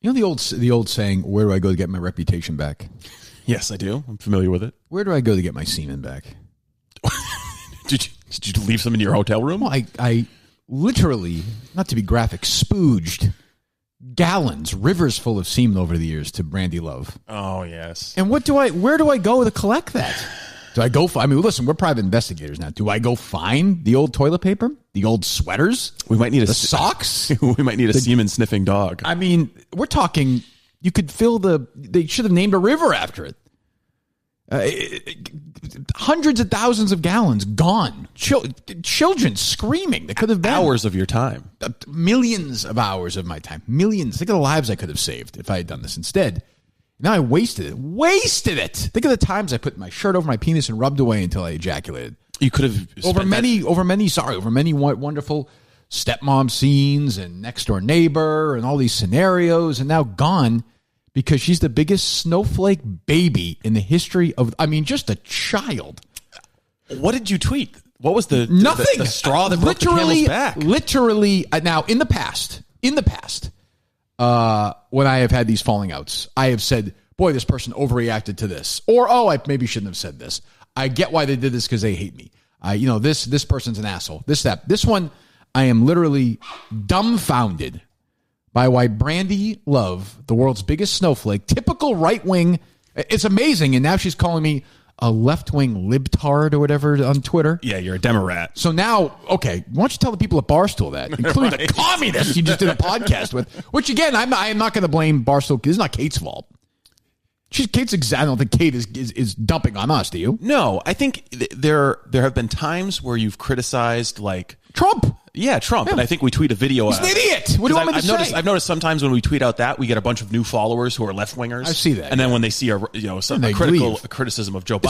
You know the old saying, where do I go to get my reputation back? Yes, I do. I'm familiar with it. Where do I go to get my semen back? Did you leave some in your hotel room? Well, I literally, not to be graphic, spooged gallons, rivers full of semen over the years to Brandy Love. Oh, yes. And where do I go to collect that? Do I go? I mean, listen, we're private investigators now. Do I go find the old toilet paper, the old sweaters? We might need the socks. We might need a semen sniffing dog. I mean, we're talking. You could fill they should have named a river after it. Hundreds of thousands of gallons gone. Children screaming. They could have been hours of your time. Millions of hours of my time. Millions. Think of the lives I could have saved if I had done this instead. Now I wasted it. Think of the times I put my shirt over my penis and rubbed away until I ejaculated. You could have over many wonderful stepmom scenes and next door neighbor and all these scenarios, and now gone because she's the biggest snowflake baby in the history of. I mean, just a child. What did you tweet? What was nothing? The straw that broke the camel's back? Literally, now in the past. When I have had these falling outs, I have said, boy, this person overreacted to this. Or, I maybe shouldn't have said this. I get why they did this because they hate me. This person's an asshole. This one, I am literally dumbfounded by why Brandy Love, the world's biggest snowflake, typical right wing, it's amazing. And now she's calling me a left-wing libtard or whatever on Twitter. Yeah, you're a Democrat. So now, okay, why don't you tell the people at Barstool that, including the communists you just did a podcast with, which again, I'm not going to blame Barstool. It's not Kate's fault. I don't think Kate is dumping on us, do you? No, I think there have been times where you've criticized like Trump. Yeah, Trump. Yeah. And I think we tweet a video. He's an idiot. What do you want me to say? I've noticed sometimes when we tweet out that, we get a bunch of new followers who are left-wingers. I see that. And then when they see a criticism of Joe Biden.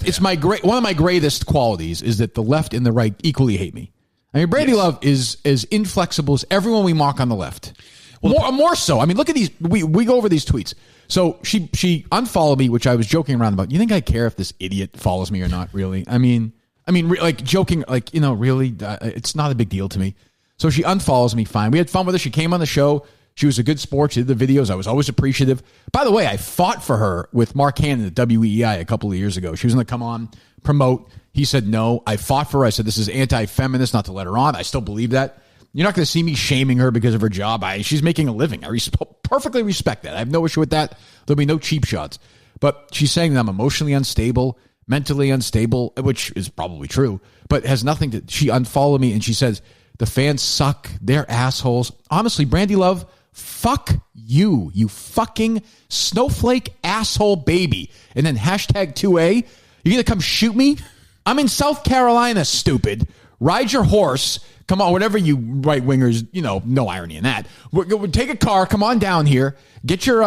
It's one of my greatest qualities is that the left and the right equally hate me. I mean, Brandy Love is as inflexible as everyone we mock on the left. Well, more so. I mean, look at these. We go over these tweets. So she unfollowed me, which I was joking around about. You think I care if this idiot follows me or not, really? I mean, like joking, like, really, it's not a big deal to me. So she unfollows me, fine. We had fun with her. She came on the show. She was a good sport. She did the videos. I was always appreciative. By the way, I fought for her with Mark Hannon at WEEI a couple of years ago. She was going to come on, promote. He said no. I fought for her. I said, this is anti-feminist, not to let her on. I still believe that. You're not going to see me shaming her because of her job. She's making a living. I perfectly respect that. I have no issue with that. There'll be no cheap shots. But she's saying that I'm emotionally unstable, mentally unstable, which is probably true, but has nothing to... She unfollowed me and she says, the fans suck. They're assholes. Honestly, Brandy Love, fuck you, you fucking snowflake asshole baby. And then hashtag 2A. You're going to come shoot me? I'm in South Carolina, stupid. Ride your horse. Come on, whatever you right-wingers, no irony in that. We'll take a car, come on down here, get your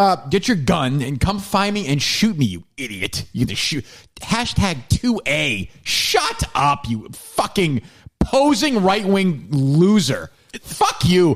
gun, and come find me and shoot me, you idiot. You get to shoot. Hashtag 2A. Shut up, you fucking posing right-wing loser. Fuck you.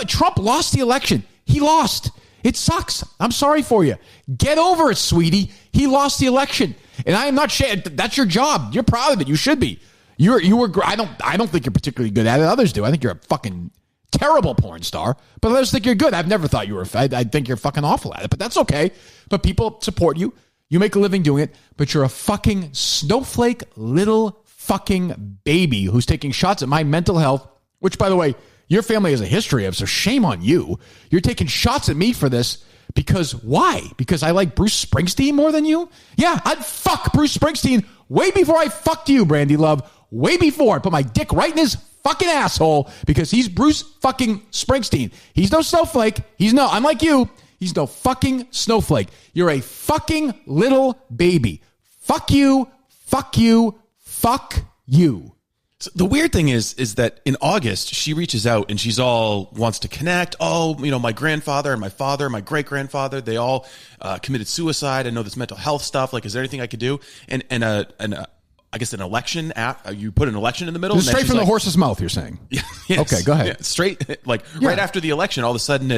Trump lost the election. He lost. It sucks. I'm sorry for you. Get over it, sweetie. He lost the election. And I am not saying that's your job. You're proud of it. You should be. You were. I don't think you're particularly good at it. Others do. I think you're a fucking terrible porn star. But others think you're good. I've never thought you were. I think you're fucking awful at it. But that's okay. But people support you. You make a living doing it. But you're a fucking snowflake little fucking baby who's taking shots at my mental health. Which, by the way, your family has a history of. So shame on you. You're taking shots at me for this. Because why? Because I like Bruce Springsteen more than you? Yeah, I'd fuck Bruce Springsteen way before I fucked you, Brandy Love. Way before I put my dick right in his fucking asshole because he's Bruce fucking Springsteen. He's no snowflake. Unlike you, he's no fucking snowflake. You're a fucking little baby. Fuck you, fuck you, fuck you. So the weird thing is that in August, she reaches out and she's all wants to connect. Oh, my grandfather and my father, my great grandfather, they all committed suicide. I know this mental health stuff. Like, is there anything I could do? And I guess an election app. You put an election in the middle. Straight from the horse's mouth, you're saying. Yeah, yes, okay, go ahead. Yeah, straight, right after the election, all of a sudden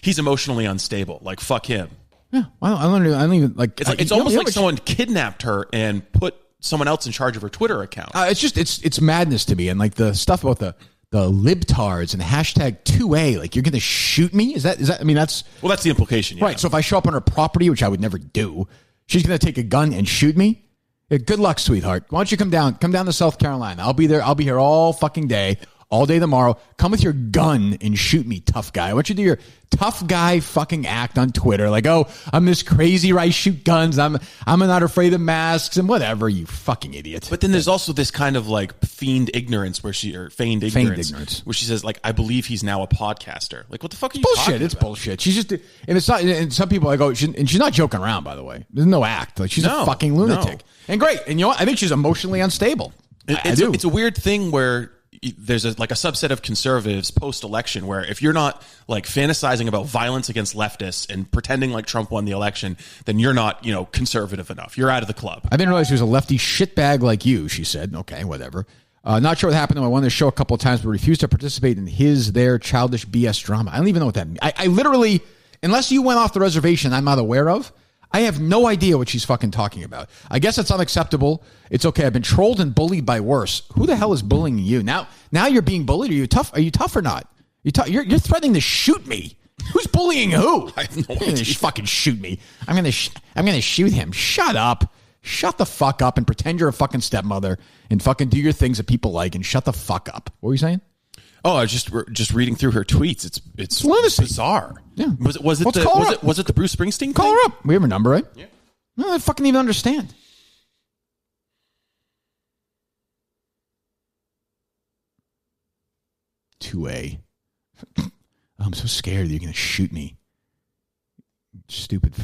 he's emotionally unstable. Like, fuck him. Yeah, I don't even like. It's almost like someone kidnapped her and put someone else in charge of her Twitter account. It's madness to me, and like the stuff about the the libtards and hashtag 2A. Like, you're going to shoot me? Is that, I mean, that's... Well, that's the implication, yeah. Right, so if I show up on her property, which I would never do, she's going to take a gun and shoot me? Yeah, good luck, sweetheart. Why don't you come down to South Carolina? I'll be there. I'll be here all fucking day, all day tomorrow. Come with your gun and shoot me, tough guy. I want you to do your tough guy fucking act on Twitter. Like, oh, I'm this crazy, I shoot guns. I'm not afraid of masks and whatever, you fucking idiot. But then there's also this kind of like feigned ignorance where she says, like, I believe he's now a podcaster. Like, what the fuck are you talking about? It's bullshit. She's just, and it's not, and some people, I go, and she's not joking around, by the way. There's no act. Like, she's a fucking lunatic. No. And great. And you know what? I think she's emotionally unstable. It's a weird thing where there's a subset of conservatives post-election where if you're not like fantasizing about violence against leftists and pretending like Trump won the election, then you're not, conservative enough. You're out of the club. I didn't realize she was a lefty shitbag like you, she said. Okay, whatever. Not sure what happened to him. I wanted to show a couple of times, but refused to participate in their childish BS drama. I don't even know what that means. I literally, unless you went off the reservation I'm not aware of, I have no idea what she's fucking talking about. I guess it's unacceptable. It's okay. I've been trolled and bullied by worse. Who the hell is bullying you? Now you're being bullied. Are you tough? Are you tough or not? You're threatening to shoot me. Who's bullying who? I have no idea. Fucking shoot me. I'm gonna shoot him. Shut up. Shut the fuck up and pretend you're a fucking stepmother and fucking do your things that people like and shut the fuck up. What were you saying? Oh, I was just reading through her tweets. It's lunacy. Bizarre. Yeah. Was it the Bruce Springsteen Call thing? her up. We have her number, right? Yeah. No, I fucking even understand. $2A. I'm so scared that you're going to shoot me. Stupid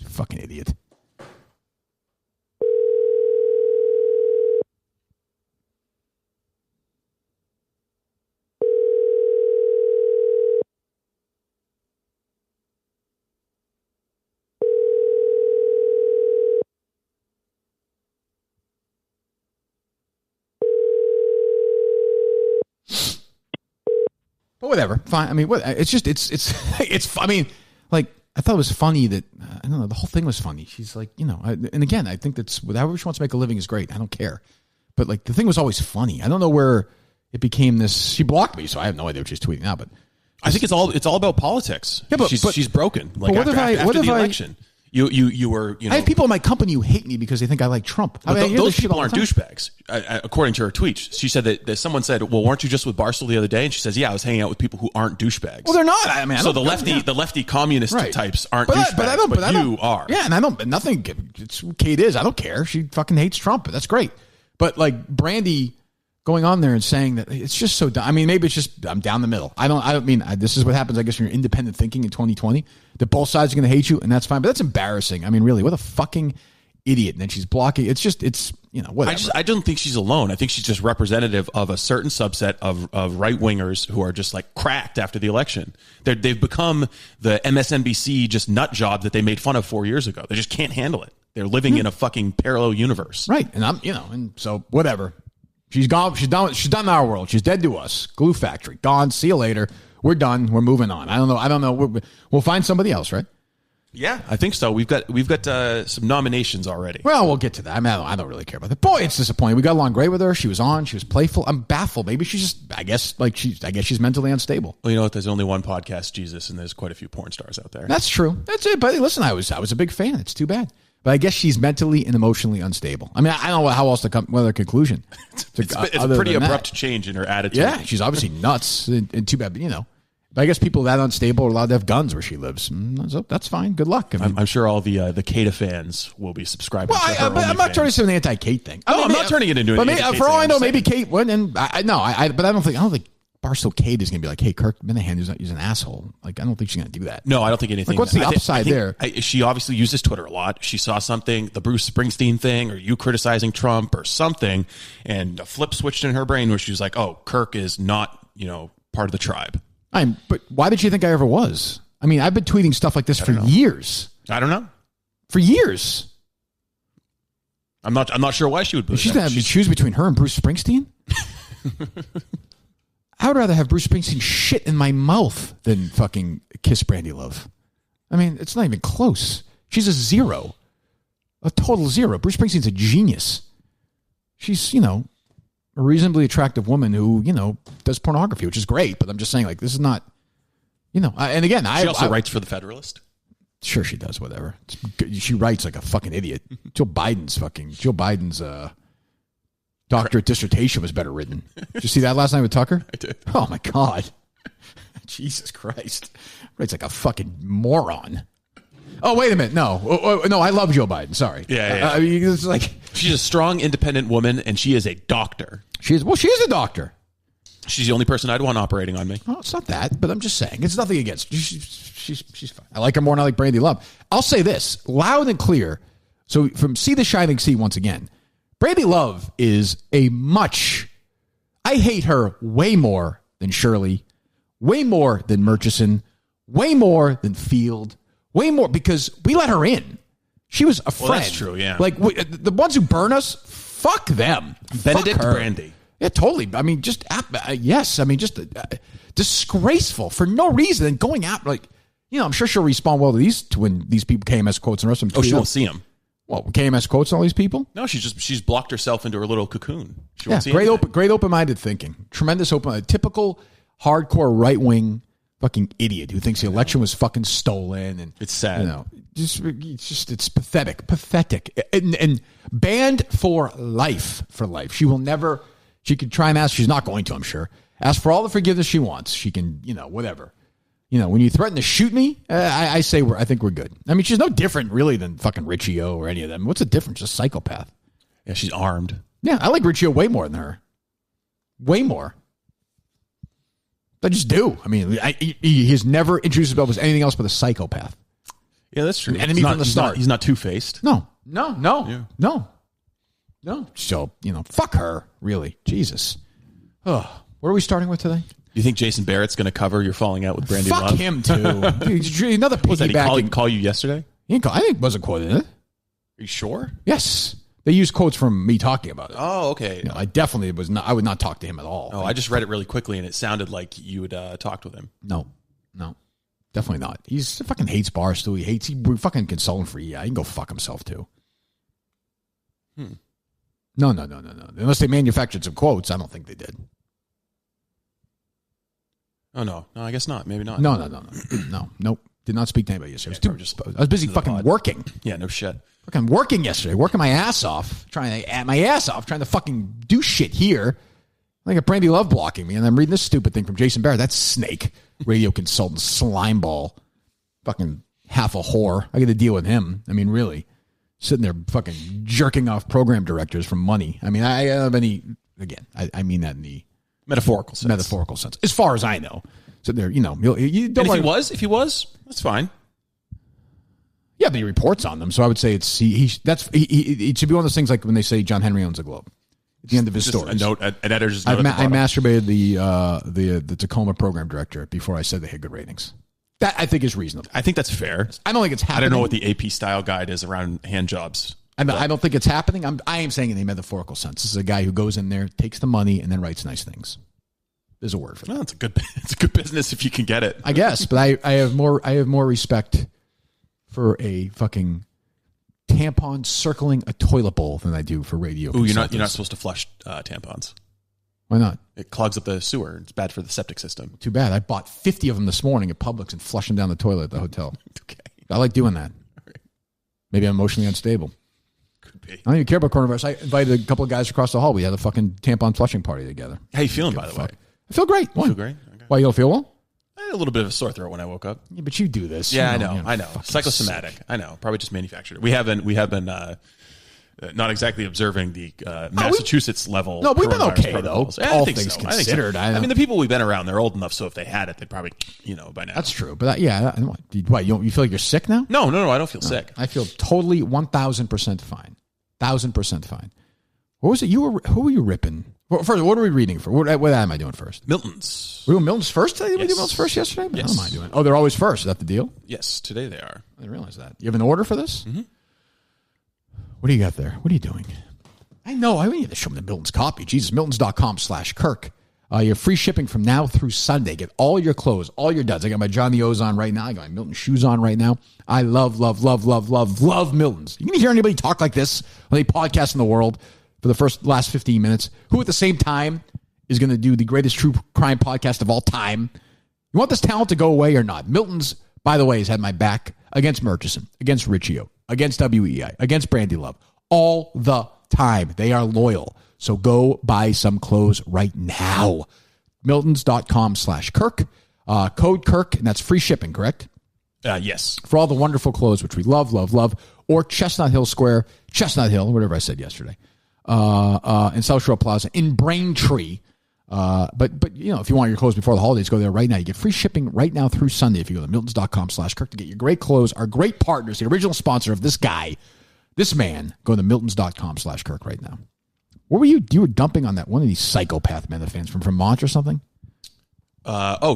fucking idiot. But whatever, fine. I mean, I mean, like, I thought it was funny that, I don't know, the whole thing was funny. She's like, and again, I think that's, however she wants to make a living is great. I don't care. But like, the thing was always funny. I don't know where it became this, she blocked me, so I have no idea what she's tweeting now, but. I think it's all about politics. Yeah, but she's broken. Like, after the election. You were, I have people in my company who hate me because they think I like Trump. Those people aren't douchebags. According to her tweet, she said that someone said, "Well, weren't you just with Barstool the other day?" And she says, "Yeah, I was hanging out with people who aren't douchebags." Well, they're not. I mean, so the lefty communist types aren't douchebags, but you are. Yeah, and I don't. Nothing. It's Kate is. I don't care. She fucking hates Trump. That's great. But like Brandy going on there and saying that it's just so dumb. I mean, maybe it's just I'm down the middle. I don't mean this is what happens. I guess when you're independent thinking in 2020. That both sides are going to hate you, and that's fine. But that's embarrassing. I mean, really, what a fucking idiot. And then she's blocking. It's whatever. I don't think she's alone. I think she's just representative of a certain subset of right-wingers who are just like cracked after the election. They've become the MSNBC just nut job that they made fun of 4 years ago. They just can't handle it. They're living in a fucking parallel universe. Right. And and so whatever. She's gone. She's done our world. She's dead to us. Glue factory. Gone. See you later. We're done. We're moving on. I don't know. We'll find somebody else, right? Yeah, I think so. We've got some nominations already. Well, we'll get to that. I mean, I don't really care about that. Boy, it's disappointing. We got along great with her. She was on. She was playful. I'm baffled. Maybe she's just. I guess she's mentally unstable. Well, you know what? There's only one podcast, Jesus, and there's quite a few porn stars out there. That's true. That's it. But listen, I was a big fan. It's too bad. But I guess she's mentally and emotionally unstable. I mean, I don't know how else to come with a conclusion. It's a pretty abrupt change in her attitude. Yeah, she's obviously nuts. And too bad, but But I guess people that unstable are allowed to have guns where she lives. So that's fine. Good luck. I'm sure all the Kata fans will be subscribing. Well, I'm not turning it into an anti-Kate thing. I'm not turning it into an anti-Kate thing. For all I know, maybe Kate went and but I don't think Barstool Kate is going to be like, hey, Kirk Minahan is an asshole. Like, I don't think she's going to do that. No, I don't think anything. Like, what's the upside there? She obviously uses Twitter a lot. She saw something, the Bruce Springsteen thing, or you criticizing Trump or something, and a flip switched in her brain where she was like, oh, Kirk is not, part of the tribe. But why did you think I ever was? I mean, I've been tweeting stuff like this for years. I don't know. For years. I'm not sure why she would believe She's going to have to choose between her and Bruce Springsteen? I would rather have Bruce Springsteen shit in my mouth than fucking kiss Brandy Love. I mean, it's not even close. She's a zero. A total zero. Bruce Springsteen's a genius. She's, a reasonably attractive woman who, does pornography, which is great. But I'm just saying, like, this is not, and again, She also writes for the Federalist. Sure, she does. Whatever. She writes like a fucking idiot. Joe Biden's doctorate dissertation was better written. Did you see that last night with Tucker? I did. Oh my God. Jesus Christ. Writes like a fucking moron. Oh, wait a minute. No, I love Joe Biden. Sorry. Yeah. I mean, it's like she's a strong, independent woman, and she is a doctor. She is a doctor. She's the only person I'd want operating on me. Well, it's not that, but I'm just saying. It's nothing against. She's fine. I like her more than I like Brandy Love. I'll say this loud and clear. So from Sea to Shining Sea once again, Brandy Love is I hate her way more than Shirley, way more than Murchison, way more than Field, way more because we let her in. She was a friend. Well, that's true, yeah. Like the ones who burn us, fuck them. Benedict Fuck her. Brandy. Yeah, totally. I mean, yes. I mean, just disgraceful for no reason. And going out, I'm sure she'll respond well to these when these people KMS quotes and the rest of them. Oh, she won't see them. Well, KMS quotes all these people? No, she's blocked herself into her little cocoon. She won't see great open-minded thinking. Tremendous typical hardcore right-wing fucking idiot who thinks the election was fucking stolen. And it's sad. It's pathetic. And banned for life. She could try and ask. She's not going to, I'm sure. Ask for all the forgiveness she wants. She can, whatever. When you threaten to shoot me, I think we're good. I mean, she's no different, really, than fucking Richie O or any of them. What's the difference? Just psychopath. Yeah, she's armed. Yeah, I like Richie O way more than her. Way more. I just do. I mean, he has never introduced himself as anything else but a psychopath. Yeah, that's true. An enemy from the start. He's not two-faced. No. So, fuck her, really. Jesus. Oh, what are we starting with today? You think Jason Barrett's going to cover your falling out with Brandy Love? Fuck him, too. Another piggyback. He call you yesterday? I think it wasn't quoted in it. Are you sure? Yes. They used quotes from me talking about it. Oh, okay. I definitely was not. I would not talk to him at all. Oh, I just read it really quickly, and it sounded like you had talked with him. No. Definitely not. He fucking hates Barstool. He fucking consulting for EI. He can go fuck himself, too. No. Unless they manufactured some quotes, I don't think they did. Oh, no, I guess not.Maybe not. No. Nope. Did not speak to anybody yesterday. I was busy fucking working. Yeah, no shit. Fucking working yesterday. Working my ass off. Trying to fucking do shit here. I got Brandy Love blocking me, and I'm reading this stupid thing from Jason Barrett. That snake, radio consultant, slimeball, fucking half a whore. I got to deal with him. I mean, really. Sitting there fucking jerking off program directors for money. I mean, I don't have any, again, I mean that in the metaphorical sense. As far as I know. So there, you don't if he was, that's fine. Yeah, but he reports on them, so I would say it should be one of those things like when they say John Henry owns a Globe. At the end of his story, an editor's note. I masturbated the Tacoma program director before I said they had good ratings. That I think is reasonable. I think that's fair. I don't think it's happening. I don't know what the AP style guide is around hand jobs. I don't think it's happening. I am saying in a metaphorical sense. This is a guy who goes in there, takes the money, and then writes nice things. There's a word for that. Well, it's a good business if you can get it. I guess, but I have more respect for a fucking tampon circling a toilet bowl than I do for radio. Ooh, you're not supposed to flush tampons. Why not? It clogs up the sewer. It's bad for the septic system. Too bad. I bought 50 of them this morning at Publix and flushed them down the toilet at the hotel. Okay. I like doing that. Right. Maybe I'm emotionally unstable. Could be. I don't even care about coronavirus. I invited a couple of guys across the hall. We had a fucking tampon flushing party together. How you feeling, by the way? I feel great. Why? You feel great? Okay. Why, you don't feel well? I had a little bit of a sore throat when I woke up. Yeah, but you do this. Yeah, I know. Psychosomatic. Sick. I know. Probably just manufactured it. We have been not exactly observing the Massachusetts level. No, we've been okay protocols. though. All things considered. I mean, the people we've been around, they're old enough, so if they had it, they'd probably, by now. That's true. But why? You feel like you're sick now? No, I don't feel sick. I feel totally 1,000% fine. 1,000% fine. What was it? Who were you ripping? Well, first, what are we reading for? What am I doing first? Milton's. We doing Milton's first today? Did we do Milton's first yesterday? Yes. What am I doing? Oh, they're always first. Is that the deal? Yes, today they are. I didn't realize that. You have an order for this? Mm-hmm. What do you got there? What are you doing? I know. I need to show them the Milton's copy. Jesus, Miltons.com/Kirk. You have free shipping from now through Sunday. Get all your clothes, all your duds. I got my Johnny O's on right now. I got my Milton shoes on right now. I love Milton's. You can hear anybody talk like this on any podcast in the world. for the last 15 minutes, who at the same time is going to do the greatest true crime podcast of all time. You want this talent to go away or not? Milton's, by the way, has had my back against Murchison, against Riccio, against WEI, against Brandy Love, all the time. They are loyal. So go buy some clothes right now. Miltons.com/Kirk. Code Kirk, and that's free shipping, correct? Yes. For all the wonderful clothes, which we love, love, love. Or Chestnut Hill Square, Chestnut Hill, whatever I said yesterday, in South Shore Plaza, in Braintree. But if you want your clothes before the holidays, go there right now. You get free shipping right now through Sunday if you go to Miltons.com/Kirk to get your great clothes. Our great partners, the original sponsor of this guy, this man. Go to Miltons.com/Kirk right now. What were you? You were dumping on that one of these psychopath men, the fans from Vermont or something?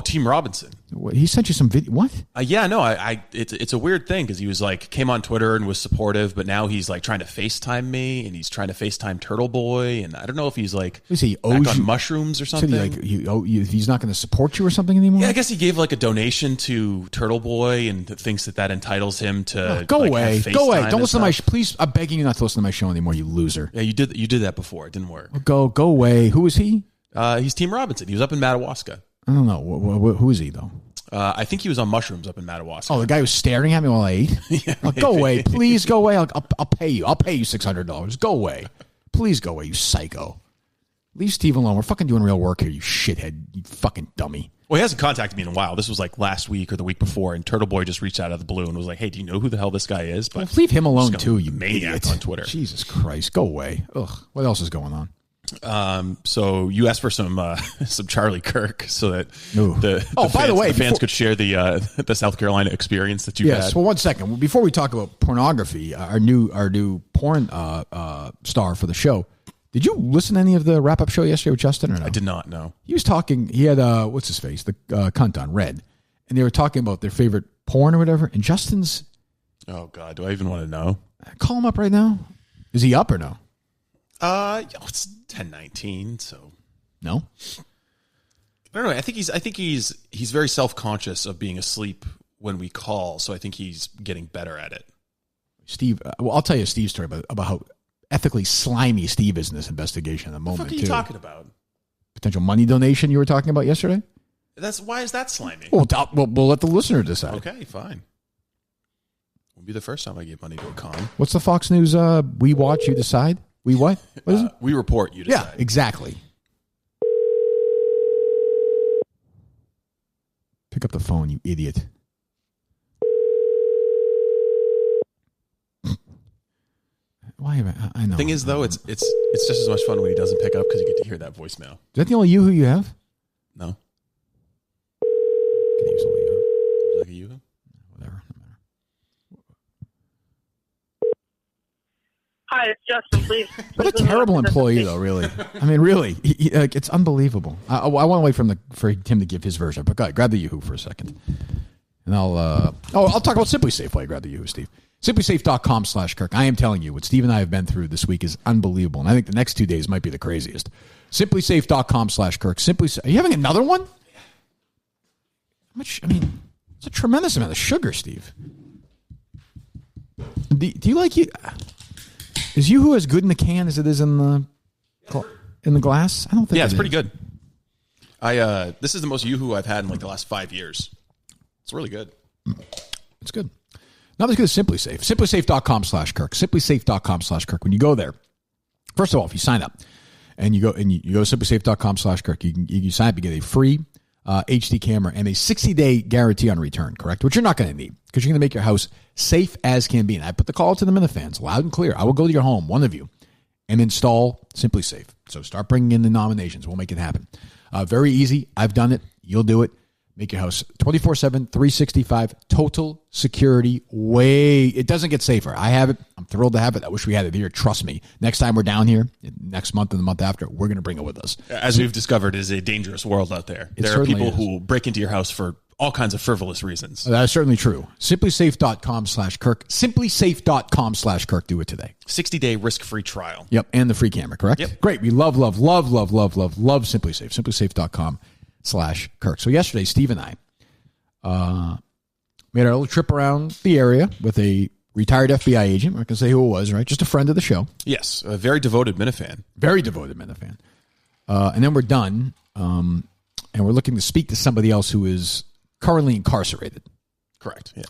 Team Robinson. He sent you some video. What? Yeah, no, it's a weird thing because he was like came on Twitter and was supportive, but now he's like trying to FaceTime me and he's trying to FaceTime Turtle Boy, and I don't know if he's like back on mushrooms or something. He's not going to support you or something anymore. Yeah, I guess he gave like a donation to Turtle Boy and thinks that entitles him to go away. Don't listen to my. Please, I'm begging you not to listen to my show anymore. You loser. Yeah, you did that before. It didn't work. Go away. Who is he? He's Team Robinson. He was up in Madawaska. I don't know. Who is he, though? I think he was on mushrooms up in Madawaska. Oh, the guy was staring at me while I ate? Yeah, go away. Please go away. I'll pay you. I'll pay you $600. Go away. Please go away, you psycho. Leave Steve alone. We're fucking doing real work here, you shithead. You fucking dummy. Well, he hasn't contacted me in a while. This was like last week or the week before, and Turtle Boy just reached out of the blue and was like, hey, do you know who the hell this guy is? But leave him alone, too, you maniac idiot. on Twitter. Jesus Christ. Go away. Ugh. What else is going on? So you asked for some Charlie Kirk so that the fans could share the South Carolina experience that you had. Yes. Well, one second before we talk about pornography, our new porn star for the show. Did you listen to any of the wrap up show yesterday with Justin or no? I did not. No. He was talking. He had what's his face, the cunt on Red, and they were talking about their favorite porn or whatever. And Justin's. Oh God, do I even want to know? Call him up right now. Is he up or no? It's 10:19, so no. I don't know. I think he's very self-conscious of being asleep when we call, so I think he's getting better at it. Steve, well, I'll tell you Steve's story about how ethically slimy Steve is in this investigation at the moment. What the fuck are you talking about? Potential money donation you were talking about yesterday? Why is that slimy? Well, we'll let the listener decide. Okay, fine. Won't be the first time I give money to a con. What's the Fox News? We watch, you decide. We what? What is it? We report, you decide. Yeah, exactly. Pick up the phone, you idiot. Why? I know. The thing is, though, it's just as much fun when he doesn't pick up because you get to hear that voicemail. Is that the only you who you have? No. Can you use only you? Like a you? Whatever. No matter. Hi, it's Justin. Please. What a terrible employee, though. Really. I mean, really, it's unbelievable. I want to wait for him to give his version. But go ahead, grab the Yoo-hoo for a second, and I'll talk about Simply Safe while I grab the Yoo-hoo, Steve. SimplySafe.com/Kirk. I am telling you, what Steve and I have been through this week is unbelievable, and I think the next 2 days might be the craziest. SimplySafe.com/Kirk. Are you having another one? How much? I mean, it's a tremendous amount of sugar, Steve. Do you like you? Is Yoo-hoo as good in the can as it is in the glass? I don't think. Yeah, it's pretty good. This is the most Yoo-hoo I've had in like the last 5 years. It's really good. It's good. Not as good as Simply Safe. SimplySafe.com/Kirk. SimplySafe.com/Kirk. When you go there, first of all, if you sign up and you go to SimplySafe.com/Kirk, you sign up, you get a free HD camera and a 60-day guarantee on return, correct? Which you're not going to need because you're going to make your house safe as can be. And I put the call to the Minifans loud and clear. I will go to your home, one of you, and install Simply Safe. So start bringing in the nominations. We'll make it happen. Very easy. I've done it. You'll do it. Make your house 24/7, 365, total security. It doesn't get safer. I have it. I'm thrilled to have it. I wish we had it here. Trust me. Next time we're down here, next month and the month after, we're going to bring it with us. As we've discovered, it is a dangerous world out there. There are people who break into your house for all kinds of frivolous reasons. That is certainly true. SimplySafe.com/Kirk. SimplySafe.com/Kirk. Do it today. 60-day risk-free trial. Yep, and the free camera, correct? Yep. Great. We love Simply Safe. SimplySafe.com/Kirk. So yesterday, Steve and I made our little trip around the area with a retired FBI agent. We're not going to say who it was, right? Just a friend of the show. Yes, a very devoted Minifan. Very devoted Minifan. And then we're done, and we're looking to speak to somebody else who is currently incarcerated. Correct, yeah.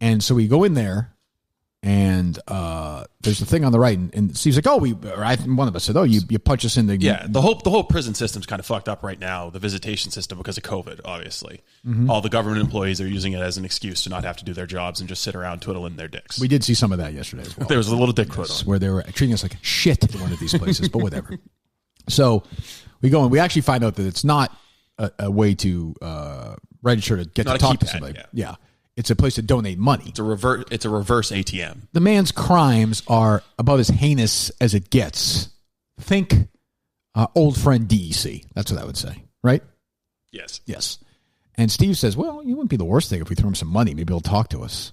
And so we go in there, and there's the thing on the right, and Steve's like, one of us said, you punch us in the... Yeah, the whole prison system's kind of fucked up right now, the visitation system, because of COVID, obviously. Mm-hmm. All the government employees are using it as an excuse to not have to do their jobs and just sit around twiddling their dicks. We did see some of that yesterday as well. There was a little dick twiddle. Where they were treating us like shit in one of these places, but whatever. So we go and we actually find out that it's not a way to register to get to talk to somebody. Yeah. It's a place to donate money. It's a reverse ATM. The man's crimes are about as heinous as it gets. Think old friend DEC. That's what I would say, right? Yes. Yes. And Steve says, well, it wouldn't be the worst thing if we threw him some money. Maybe he'll talk to us.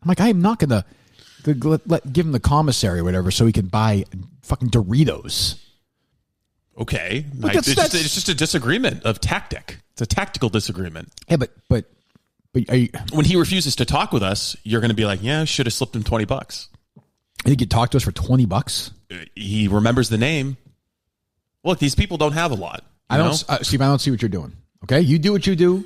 I'm like, I am not going to give him the commissary or whatever so he can buy fucking Doritos. Okay. It's just a disagreement of tactic. It's a tactical disagreement. Yeah, but when he refuses to talk with us, you're going to be like, yeah, should have slipped him $20. He could talk to us for $20. He remembers the name. Look, these people don't have a lot. Steve, I don't see what you're doing. Okay, you do what you do.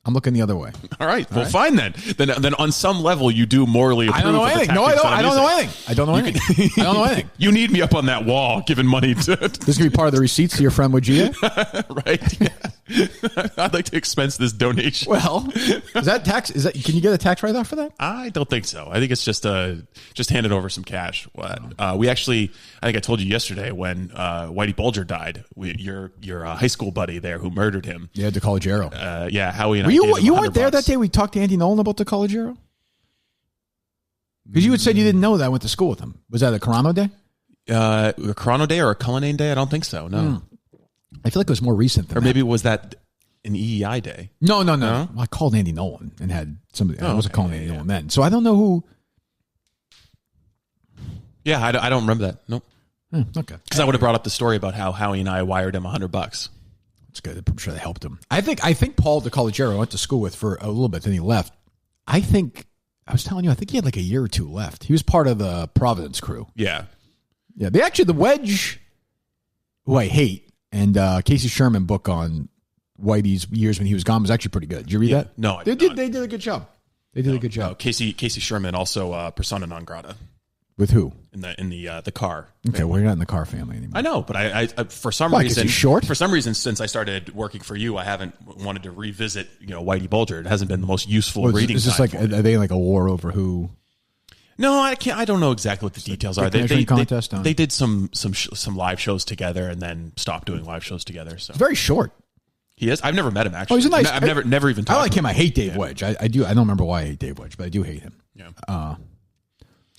I'm looking the other way. All right. Well, fine then. Then on some level, you do morally approve. I don't know anything. No, I don't. I don't know anything. I don't know anything. I don't know anything. You need me up on that wall giving money to. This is gonna be part of the receipts to your friend Wajia, right? Yeah. I'd like to expense this donation. Well, is that tax? Can you get a tax write-off for that? I don't think so. I think it's just handed over some cash. We actually, I think I told you yesterday when Whitey Bulger died. Your high school buddy there who murdered him. Yeah, DeCollegiero. Yeah, Howie and I. You weren't there that day we talked to Andy Nolan about DeCollegiero? Because you had said you didn't know that I went to school with him. Was that a Carano day? A Carano day or a Cullinane day? I don't think so. No. I feel like it was more recent than or maybe was that an EEI day? No. Well, I called Andy Nolan and had somebody. I wasn't calling Andy Nolan then. So I don't know who. Yeah, I don't remember that. Nope. Okay. Because I would have brought up the story about how Howie and I wired him $100. That's good. I'm sure they helped him. I think Paul DeCollegiero I went to school with for a little bit, then he left. I was telling you, I think he had like a year or two left. He was part of the Providence crew. Yeah. Yeah. They actually, the Wedge, who I hate, and Casey Sherman book on Whitey's years when he was gone was actually pretty good. Did you read that? No, They did a good job. They did a good job. No, Casey Sherman also persona non grata. With who? In the car. Okay, well, you're not in the car family anymore. I know, but I for some Why, reason, he's short? For some reason, since I started working for you, I haven't wanted to revisit Whitey Bulger. It hasn't been the most useful reading. Is this like are they like a war over who? No, I can't. I don't know exactly what the details are. They did some live shows together and then stopped doing live shows together. So it's very short. He is. I've never met him actually. Oh, he's a nice. I've never even. Talked I like to him. I hate Dave Wedge. I do. I don't remember why I hate Dave Wedge, but I do hate him. Yeah.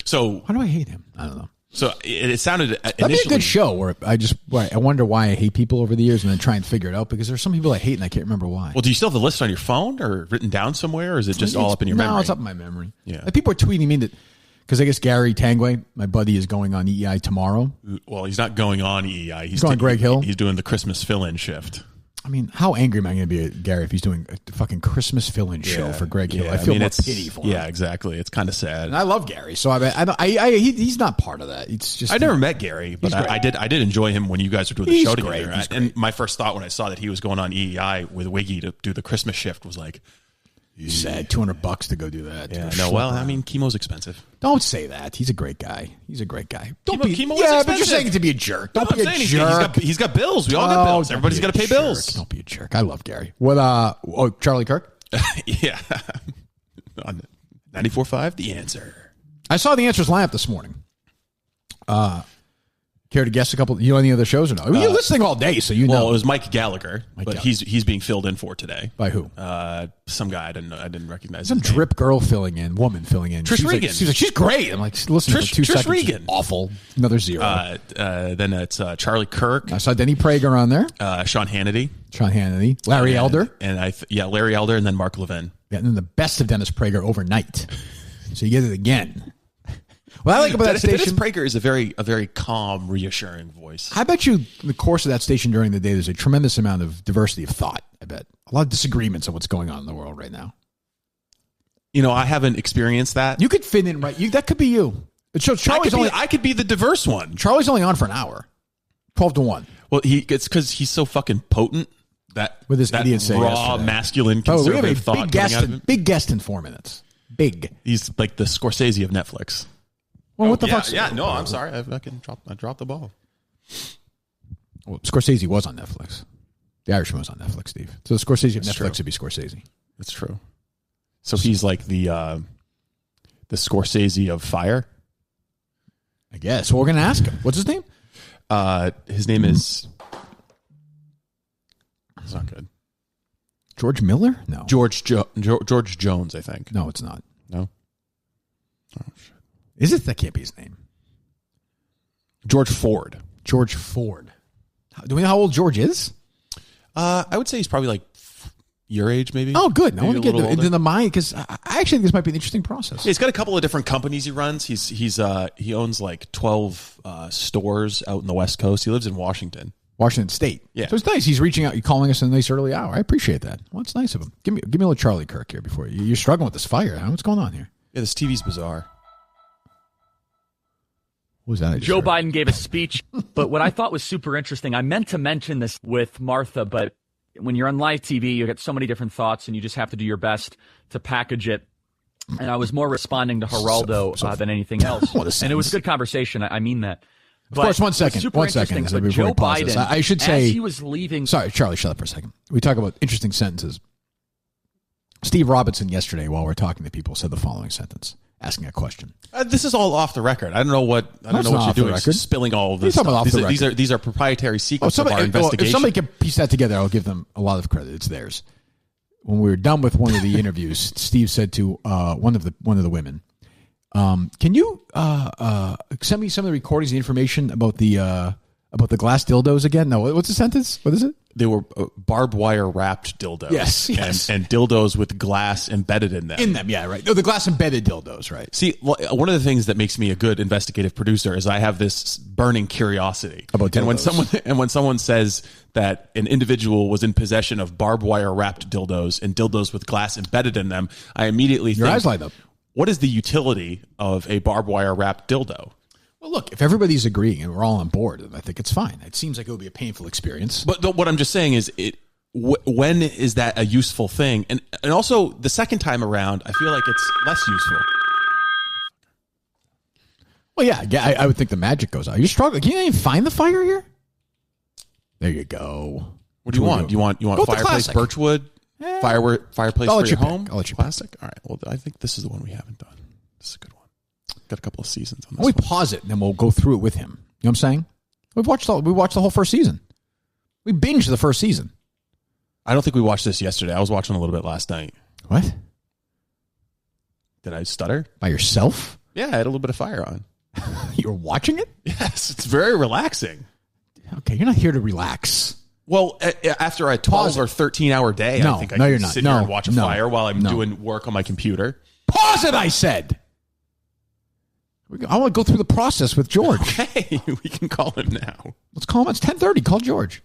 So why do I hate him? I don't know. So it sounded that'd be a good show where I wonder why I hate people over the years and then try and figure it out because there's some people I hate and I can't remember why. Well, do you still have the list on your phone or written down somewhere, or is it just all up in your memory? No, it's up in my memory. Yeah. Like people are tweeting me that because I guess Gary Tanguay, my buddy, is going on EEI tomorrow. Well, he's not going on EEI. He's going Greg Hill. He's doing the Christmas fill-in shift. I mean, how angry am I going to be at Gary if he's doing a fucking Christmas fill-in show for Greg Hill? I feel more pity for him. Yeah, exactly. It's kind of sad. And I love Gary, so he's not part of that. It's just I never met Gary, but I did enjoy him when you guys were doing the show together. And my first thought when I saw that he was going on EEI with Wiggy to do the Christmas shift was like, sad. $200 to go do that. Yeah, no. Well, I mean, chemo's expensive. Don't say that. He's a great guy. Don't chemo is expensive. But you're saying it to be a jerk. Don't be a jerk. He's got bills. We all got bills. Everybody's got to pay bills. Don't be a jerk. I love Gary. What? Charlie Kirk. Yeah. On 94.5, The Answer. I saw The Answer's lineup this morning. Care to guess a couple? You know any other shows or no? You're listening all day, so you know. Well, it was Mike Gallagher, he's being filled in for today. By who? Some guy I didn't recognize. Some drip girl filling in, woman filling in. Trish Regan. She's like, she's great. I'm like, listen for 2 seconds. Trish Regan. Awful. Another zero. Then it's Charlie Kirk. I saw Denny Prager on there. Sean Hannity. Larry Elder. And Larry Elder, and then Mark Levin. Yeah, and then the best of Dennis Prager overnight. So you get it again. What I like about that station, Dennis Prager is a very calm, reassuring voice. I bet you in the course of that station during the day, there's a tremendous amount of diversity of thought. I bet a lot of disagreements on what's going on in the world right now. I haven't experienced that. You could fit in right. That could be you. It shows I could be the diverse one. Charlie's only on for an hour, 12-1. Well, it's because he's so fucking potent that with his idiot say raw yesterday. masculine conservative thought big guest, coming out of him. Big guest in 4 minutes. Big. He's like the Scorsese of Netflix. Well, what the fuck? Yeah, no, I'm sorry. I dropped the ball. Well, Scorsese was on Netflix. The Irishman was on Netflix, Steve. So the Scorsese of That's Netflix true. would be Scorsese. That's true. So he's like the Scorsese of fire. I guess. Well, we're going to ask him. What's his name? His name is. It's not good. George Miller? No. George Jones, I think. No, it's not. No. Oh shit. Is it? That can't be his name. George Ford. George Ford. Do we know how old George is? I would say he's probably like your age, maybe. Oh, good. I Maybe want to a get little into older. the mind because I actually think this might be an interesting process. Yeah, he's got a couple of different companies he runs. He owns like 12 stores out in the West Coast. He lives in Washington. Washington State. Yeah. So it's nice. He's reaching out. You're calling us in a nice early hour. I appreciate that. Well, it's nice of him. Give me a little Charlie Kirk here before you're struggling with this fire. What's going on here? Yeah, this TV's bizarre. What was that? I just Joe heard? Biden gave a speech, but what I thought was super interesting, I meant to mention this with Martha, but when you're on live TV, you get so many different thoughts, and you just have to do your best to package it. And I was more responding to Geraldo than anything else. What a And it was sentence. a good conversation. I mean that. Of course, one second. Before Before we pause this. I should say, as he was leaving. Sorry, Charlie, shut up for a second. We talk about interesting sentences. Steve Robinson yesterday, while we're talking to people, said the following sentence, asking a question. This is all off the record. I don't know what it's you're not off the doing. record. Spilling all of What are you this. talking about Stuff. off the record? These are proprietary secrets of our If investigation. somebody can piece that together, I'll give them a lot of credit. It's theirs. When we were done with one of the interviews, Steve said to one of the women, "Can you send me some of the recordings, the information about the glass dildos again?" No, what's the sentence? What is it? They were barbed wire wrapped dildos. Yes. And dildos with glass embedded in them. In them, yeah, right. No, the glass embedded dildos, right? See, one of the things that makes me a good investigative producer is I have this burning curiosity About dildos. And when someone says that an individual was in possession of barbed wire wrapped dildos and dildos with glass embedded in them, I immediately Your think, eyes light up. what is the utility of a barbed wire wrapped dildo? Well, look, if everybody's agreeing and we're all on board, then I think it's fine. It seems like it would be a painful experience. But what I'm just saying is, when is that a useful thing? And also, the second time around, I feel like it's less useful. Well, yeah, I would think the magic goes out. You're struggling. Can you even find the fire here? There you go. What do you want? You want Go with the fireplace, classic. birchwood, fireplace I'll for let your you pick. home? I'll let you pick. Classic. All right. Well, I think this is the one we haven't done. This is a good one. Got a couple of seasons on this. Well, we one. pause it and then we'll go through it with him. You know what I'm saying? We watched the whole first season. We binged the first season. I don't think we watched this yesterday. I was watching a little bit last night. What? Did I stutter? By yourself? Yeah, I had a little bit of fire on. You were watching it? Yes, it's very relaxing. Okay, you're not here to relax. Well, after a 12 or 13-hour day, No, I think I no, can you're not. sit No, here and watch a no, fire while I'm no. doing work on my computer. Pause it, I said. I want to go through the process with George. Hey, we can call him now. Let's call him. It's 10:30. Call George.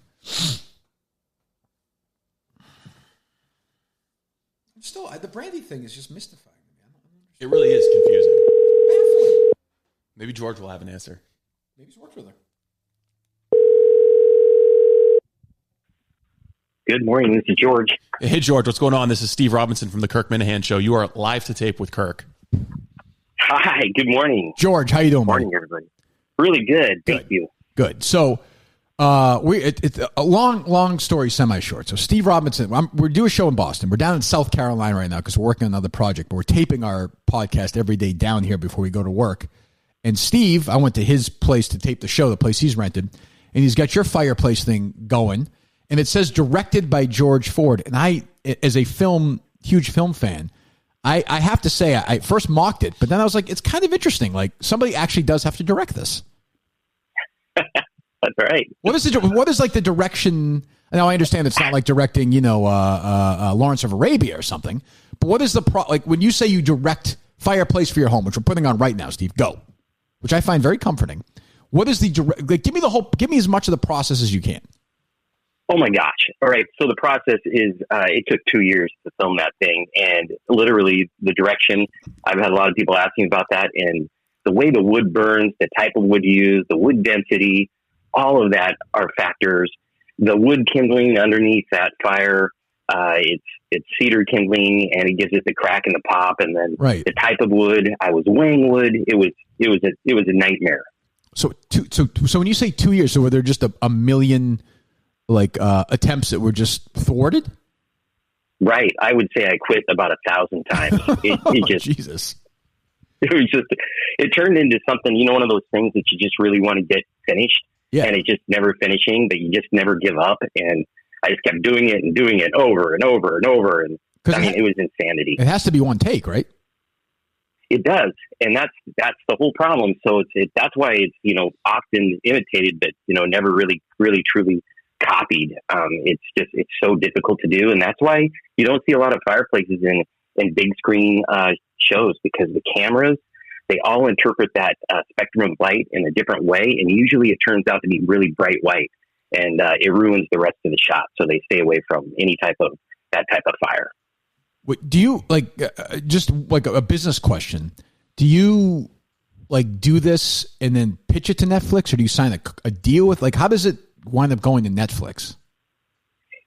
Still, the brandy thing is just mystifying me. It really is confusing. Maybe George will have an answer. Maybe he's worked with her. Good morning. This is George. Hey, George, what's going on? This is Steve Robinson from the Kirk Minahan Show. You are live to tape with Kirk. Hi. Good morning. George, how you doing, Morning, buddy? everybody. Really good. Thank you. Good. So, it's a long story, semi-short. So, Steve Robinson, we're doing a show in Boston. We're down in South Carolina right now because we're working on another project, but we're taping our podcast every day down here before we go to work. And Steve, I went to his place to tape the show, the place he's rented, and he's got your fireplace thing going, and it says directed by George Ford. And I, as a huge film fan, I have to say, I first mocked it, but then I was like, it's kind of interesting. Like, somebody actually does have to direct this. That's right. What is like the direction? Now I understand it's not like directing, Lawrence of Arabia or something. But what is the like when you say you direct Fireplace for Your Home, which we're putting on right now, Steve? Go, which I find very comforting. What is the direct? Like, give me as much of the process as you can. Oh my gosh. All right. So the process is, it took 2 years to film that thing, and literally the direction, I've had a lot of people asking about that, and the way the wood burns, the type of wood used, the wood density, all of that are factors. The wood kindling underneath that fire, it's cedar kindling, and it gives it the crack and the pop. And then the type of wood, I was weighing wood. It was a nightmare. So when you say 2 years, so were there just a million attempts that were just thwarted? Right. I would say I quit about 1,000 times. Jesus. It was just, it turned into something, one of those things that you just really want to get finished. Yeah. And it just never finishing, but you just never give up. And I just kept doing it over and over and over. And it was insanity. It has to be one take, right? It does. And that's the whole problem. So that's why it's, often imitated, but, never really truly copied. It's so difficult to do. And that's why you don't see a lot of fireplaces in big screen shows, because the cameras, they all interpret that spectrum of light in a different way. And usually it turns out to be really bright white, and it ruins the rest of the shot. So they stay away from any type of fire. Do you just like a business question? Do you do this and then pitch it to Netflix, or do you sign a deal with, how does it wind up going to Netflix?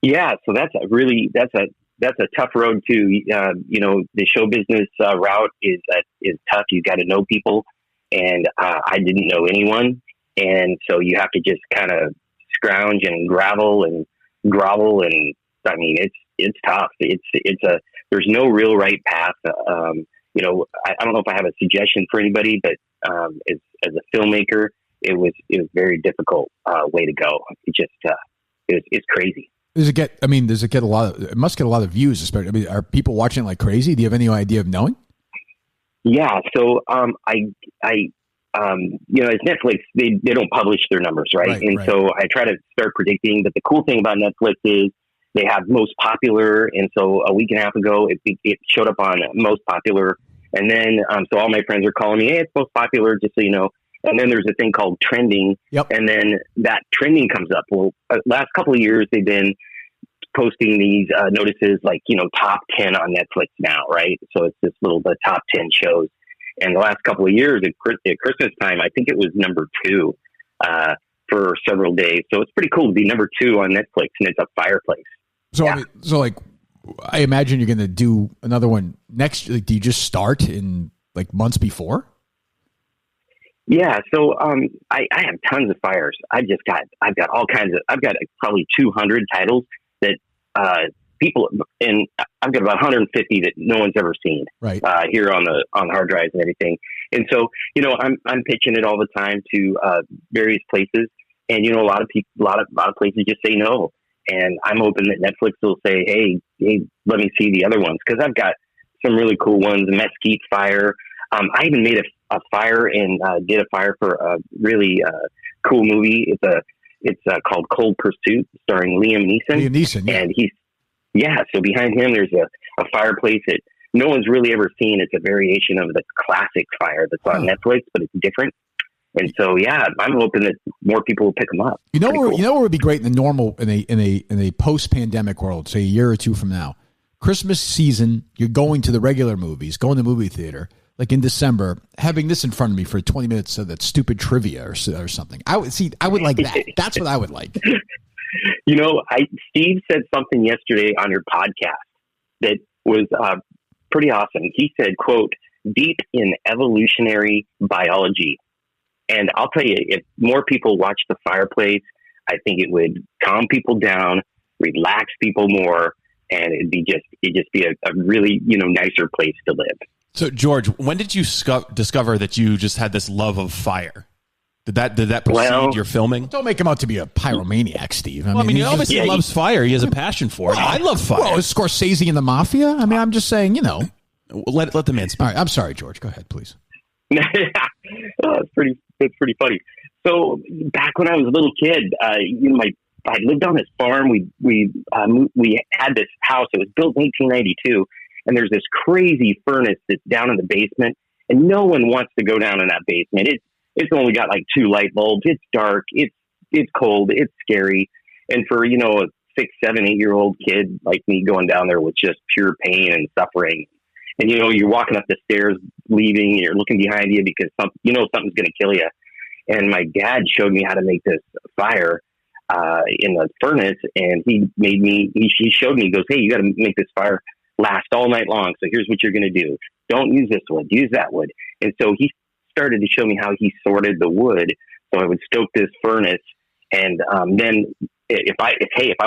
Yeah. So that's a tough road too. The show business route is tough. You got to know people, and I didn't know anyone, and so you have to just kind of scrounge and gravel and grovel, and it's tough. There's no real right path. I don't know if I have a suggestion for anybody, but as a filmmaker, it was very difficult way to go. It's crazy. Does it get a lot of, it must get a lot of views, especially, are people watching it like crazy? Do you have any idea of knowing? Yeah. So, as Netflix, they don't publish their numbers, right? So I try to start predicting, but the cool thing about Netflix is they have most popular. And so a week and a half ago, it showed up on most popular. And then, so all my friends are calling me, hey, it's most popular, just so you know. And then there's a thing called trending. Yep. And then that trending comes up. Well, last couple of years, they've been posting these notices top 10 on Netflix now, right? So it's the top 10 shows. And the last couple of years at Christmas time, I think it was number 2 for several days. So it's pretty cool to be number 2 on Netflix, and it's a fireplace. So, yeah. I imagine you're going to do another one next. Do you just start in months before? Yeah, so I have tons of fires. I've got all kinds of. I've got probably 200 titles that people, and I've got about 150 that no one's ever seen. Right. Here on hard drives and everything. And so I'm pitching it all the time to various places, and a lot of people, a lot of places just say no. And I'm hoping that Netflix will say, hey, let me see the other ones, because I've got some really cool ones. Mesquite Fire. I even made a fire and did a fire for a really cool movie. It's called Cold Pursuit, starring Liam Neeson. Yeah. And so behind him there's a fireplace that no one's really ever seen. It's a variation of the classic fire that's on Netflix, but it's different. And so, I'm hoping that more people will pick them up. What would be great in a post-pandemic world, say a year or two from now, Christmas season, you're going to the regular movies, going to the movie theater, in December, having this in front of me for 20 minutes of that stupid trivia or something. I would like that. That's what I would like. Steve said something yesterday on your podcast that was pretty awesome. He said, quote, deep in evolutionary biology. And I'll tell you, if more people watch The Fireplace, I think it would calm people down, relax people more, and it'd just be a really, nicer place to live. So, George, when did you discover that you just had this love of fire? Did that precede your filming? Don't make him out to be a pyromaniac, Steve. He obviously loves fire. He has a passion for it. I love fire. Well, is Scorsese in the Mafia? I'm just saying, Let the man speak. All right, I'm sorry, George. Go ahead, please. It's pretty funny. So back when I was a little kid, I lived on this farm. We had this house. It was built in 1892, and there's this crazy furnace that's down in the basement, and no one wants to go down in that basement. It's only got 2 light bulbs. It's dark. It's cold. It's scary. And for 6, 7, 8-year-old kid like me going down there with just pure pain and suffering. And, you're walking up the stairs, leaving, you're looking behind you because something's going to kill you. And my dad showed me how to make this fire in the furnace. And he showed me, he goes, hey, you got to make this fire last all night long. So here's what you're going to do. Don't use this wood, use that wood. And so he started to show me how he sorted the wood. So I would stoke this furnace. And then if I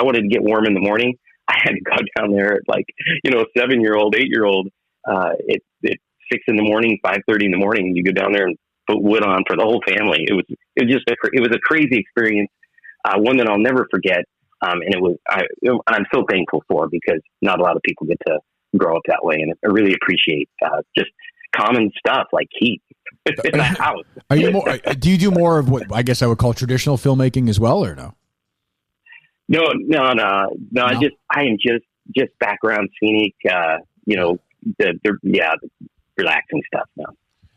wanted to get warm in the morning, I had to go down there at 7-year-old, 8-year-old, at 6 in the morning, 5:30 in the morning. You go down there and put wood on for the whole family. It was a crazy experience, one that I'll never forget. And I'm so thankful for, because not a lot of people get to grow up that way. And I really appreciate just common stuff like heat in a house. Do you do more of what I guess I would call traditional filmmaking as well, or no? No. I am just background scenic, the relaxing stuff now.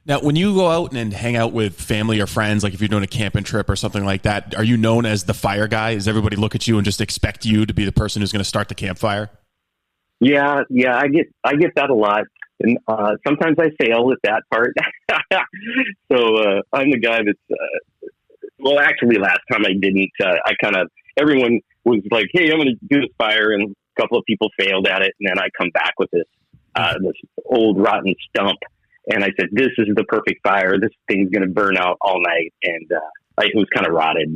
Now, when you go out and hang out with family or friends, like if you're doing a camping trip or something like that, are you known as the fire guy? Does everybody look at you and just expect you to be the person who's going to start the campfire? Yeah, I get that a lot, and sometimes I fail with that part. So I'm the guy that's. Actually, last time I didn't. Everyone was like, "Hey, I'm going to do this fire," and a couple of people failed at it, and then I come back with this old rotten stump. And I said, this is the perfect fire. This thing's going to burn out all night. And it was kind of rotted.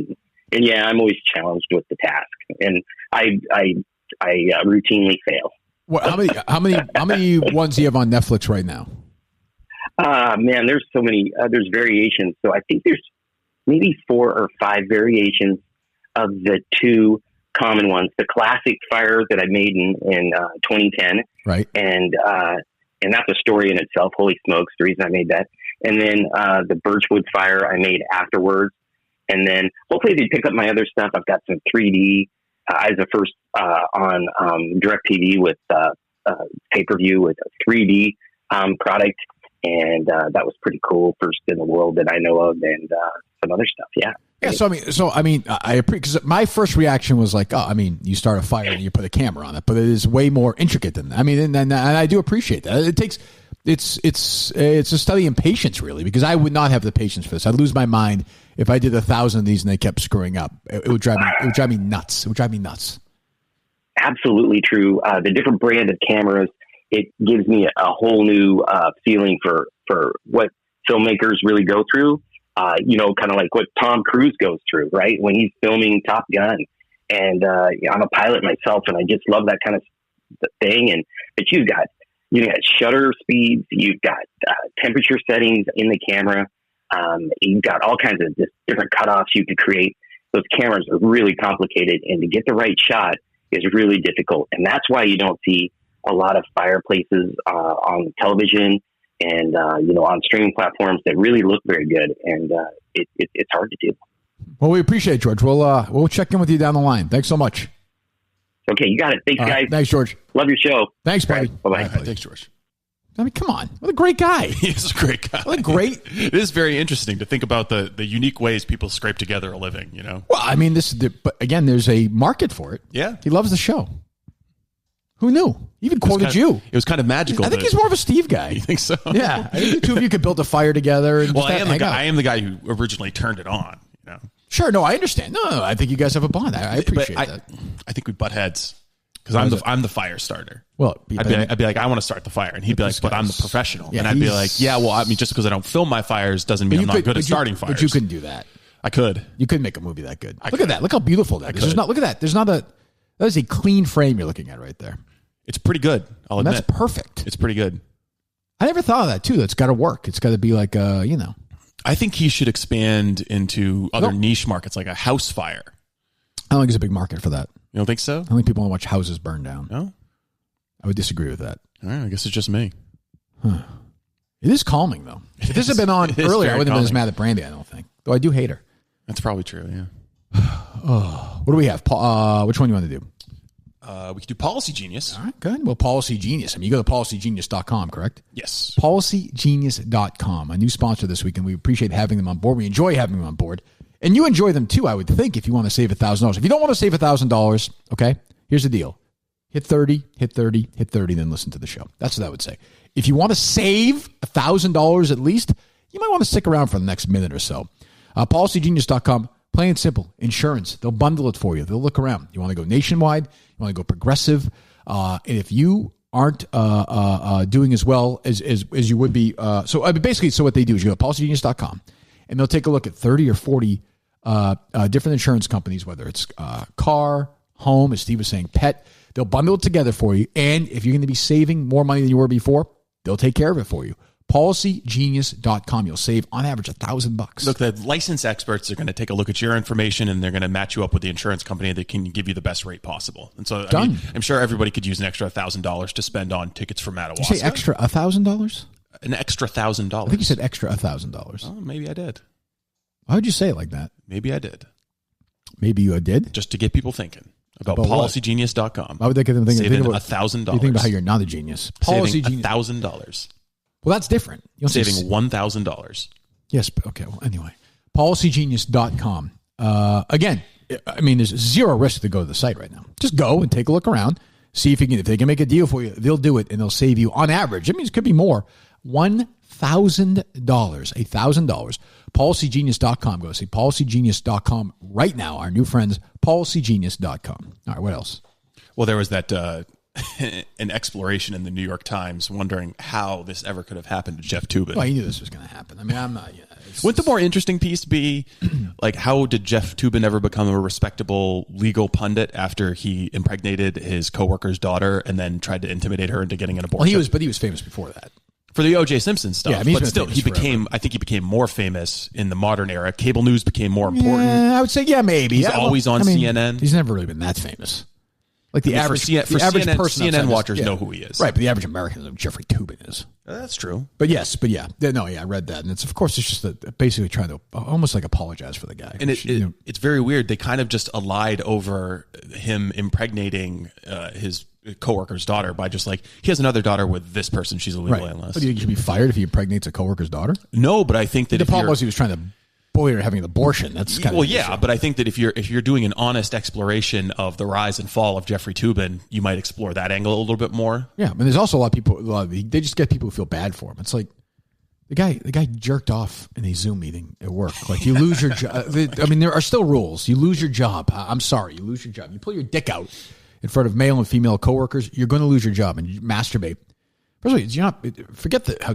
And yeah, I'm always challenged with the task. And I routinely fail. Well, how many ones do you have on Netflix right now? Man, there's so many. There's variations. So I think there's maybe 4 or 5 variations of the 2 common ones. The classic fire that I made in 2010. Right. And that's a story in itself. Holy smokes, the reason I made that. And then the Birchwood fire I made afterwards. And then hopefully they pick up my other stuff. I've got some 3D. I was the first on DirecTV with pay-per-view with a 3D product. And that was pretty cool. First in the world that I know of, and some other stuff. Yeah. Yeah, so I mean, I appreciate, because my first reaction was like, you start a fire and you put a camera on it, but it is way more intricate than that. I mean, and I do appreciate that. It's a study in patience, really, because I would not have the patience for this. I'd lose my mind if I did 1,000 of these and they kept screwing up. It would drive me nuts. It would drive me nuts. Absolutely true. The different brand of cameras, it gives me a whole new feeling for what filmmakers really go through. Kind of like what Tom Cruise goes through, right? When he's filming Top Gun. And I'm a pilot myself, and I just love that kind of thing. But you've got shutter speeds, you've got temperature settings in the camera, you've got all kinds of just different cutoffs you could create. Those cameras are really complicated, and to get the right shot is really difficult. And that's why you don't see a lot of fireplaces on television and on streaming platforms that really look very good, and it's hard to do. Well, we appreciate it, George. We'll check in with you down the line. Thanks so much. Okay, you got it. Thanks, guys. Thanks, George. Love your show. Thanks, buddy. Bye bye. Thanks, George. I mean, come on. What a great guy. He's a great guy. What a great. It is very interesting to think about the unique ways people scrape together a living, Well, I mean, but again, there's a market for it. Yeah. He loves the show. Who knew? He even quoted you. It was kind of magical. I think he's more of a Steve guy. You think so? Yeah. I think the 2 of you could build a fire together. And I am the guy who originally turned it on. Sure. No, I understand. No, I think you guys have a bond. I appreciate that. I think we butt heads because I'm the fire starter. Well, I'd be like, I want to start the fire, and he'd be like, but I'm the professional, yeah, and I'd be like, yeah, well, I mean, just because I don't film my fires doesn't mean I'm not good at starting fires. But you couldn't do that. I could. You couldn't make a movie that good. Look at that. Look how beautiful that is. Look at that. That is a clean frame you're looking at right there. It's pretty good. I'll admit. That's perfect. It's pretty good. I never thought of that too. That's got to work. It's got to be like I think he should expand into other niche markets, like a house fire. I don't think there's a big market for that. You don't think so? I don't think people want to watch houses burn down. No? I would disagree with that. All right, I guess it's just me. Huh. It is calming, though. If this had been on earlier, I wouldn't have been as mad at Brandy, I don't think. Though I do hate her. That's probably true, yeah. What do we have? Which one do you want to do? We could do Policy Genius. All right, good. Well, Policy Genius. I mean, you go to policygenius.com, correct? Yes. Policygenius.com, a new sponsor this week, and we appreciate having them on board. We enjoy having them on board. And you enjoy them too, I would think, if you want to save $1,000. If you don't want to save $1,000, okay, here's the deal. Hit 30, hit 30, hit 30, then listen to the show. That's what I would say. If you want to save $1,000 at least, you might want to stick around for the next minute or so. PolicyGenius.com, plain and simple, insurance. They'll bundle it for you. They'll look around. You want to go nationwide? You want to go progressive? And if you aren't doing as well as you would be, so what they do is you go to PolicyGenius.com, and they'll take a look at 30 or 40 different insurance companies, whether it's car, home, as Steve was saying, pet. They'll bundle it together for you. And if you're going to be saving more money than you were before, they'll take care of it for you. PolicyGenius.com. You'll save on average $1,000. Look, the licensed experts are going to take a look at your information, and they're going to match you up with the insurance company that can give you the best rate possible. And so, I mean, I'm sure everybody could use an extra $1,000 to spend on tickets for Madawaska. Did you say extra $1,000? An extra $1,000. I think you said extra $1,000. Oh, maybe I did. Why would you say it like that? Maybe I did. Maybe you did? Just to get people thinking about PolicyGenius.com. Why would they get them thinking? Saving $1,000. You think about how you're not a genius. Saving $1,000. Well, that's different. Saving $1,000. Yes. Okay. Well, anyway, PolicyGenius.com. Again, I mean, there's zero risk to go to the site right now. Just go and take a look around. See if they can make a deal for you. They'll do it, and they'll save you on average. I mean, it could be more. $1,000. PolicyGenius.com. Go see PolicyGenius.com right now. Our new friends, PolicyGenius.com. All right, what else? Well, there was that an exploration in the New York Times wondering how this ever could have happened to Jeff Toobin. Well, I knew this was going to happen. I mean, I'm not. Wouldn't the more interesting piece be, like, how did Jeff Toobin ever become a respectable legal pundit after he impregnated his coworker's daughter and then tried to intimidate her into getting an abortion? Well, he was famous before that. For the O.J. Simpson stuff. Yeah, I mean, but still, I think he became more famous in the modern era. Cable news became more important. Yeah, I would say, maybe. He's always on CNN. He's never really been that famous. Like the average CNN, person, CNN watchers know who he is. Right, but the average American knows who Jeffrey Toobin is. That's true. But I read that, and it's just basically trying to almost like apologize for the guy. And it's very weird. They kind of just allied over him impregnating his coworker's daughter by just like, he has another daughter with this person. She's a legal analyst. But you should be fired if he impregnates a coworker's daughter? No, but I think that the problem was he was trying to bully her having an abortion. That's kind of but I think that if you're doing an honest exploration of the rise and fall of Jeffrey Toobin, you might explore that angle a little bit more. Yeah, but there's also a lot of people. They just get people who feel bad for him. It's like the guy jerked off in a Zoom meeting at work. Like, you lose your job. I mean, there are still rules. You lose your job. I'm sorry, you lose your job. You pull your dick out in front of male and female coworkers, you're going to lose your job, and you masturbate. First of all, you're not. Forget how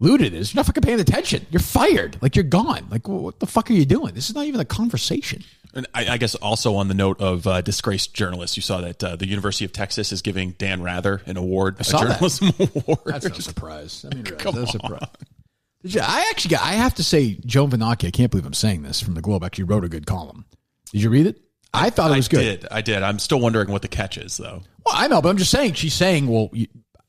lewd it is. You're not fucking paying attention. You're fired. Like, you're gone. Like, what the fuck are you doing? This is not even a conversation. And I guess also on the note of disgraced journalists, you saw that the University of Texas is giving Dan Rather an award, a journalism award. That's no surprise. I mean, no surprise. I have to say, Joan Vanacchi, I can't believe I'm saying this, from the Globe, actually wrote a good column. Did you read it? I thought it was good. I did. I'm still wondering what the catch is, though. Well, I know, but I'm just saying, she's saying,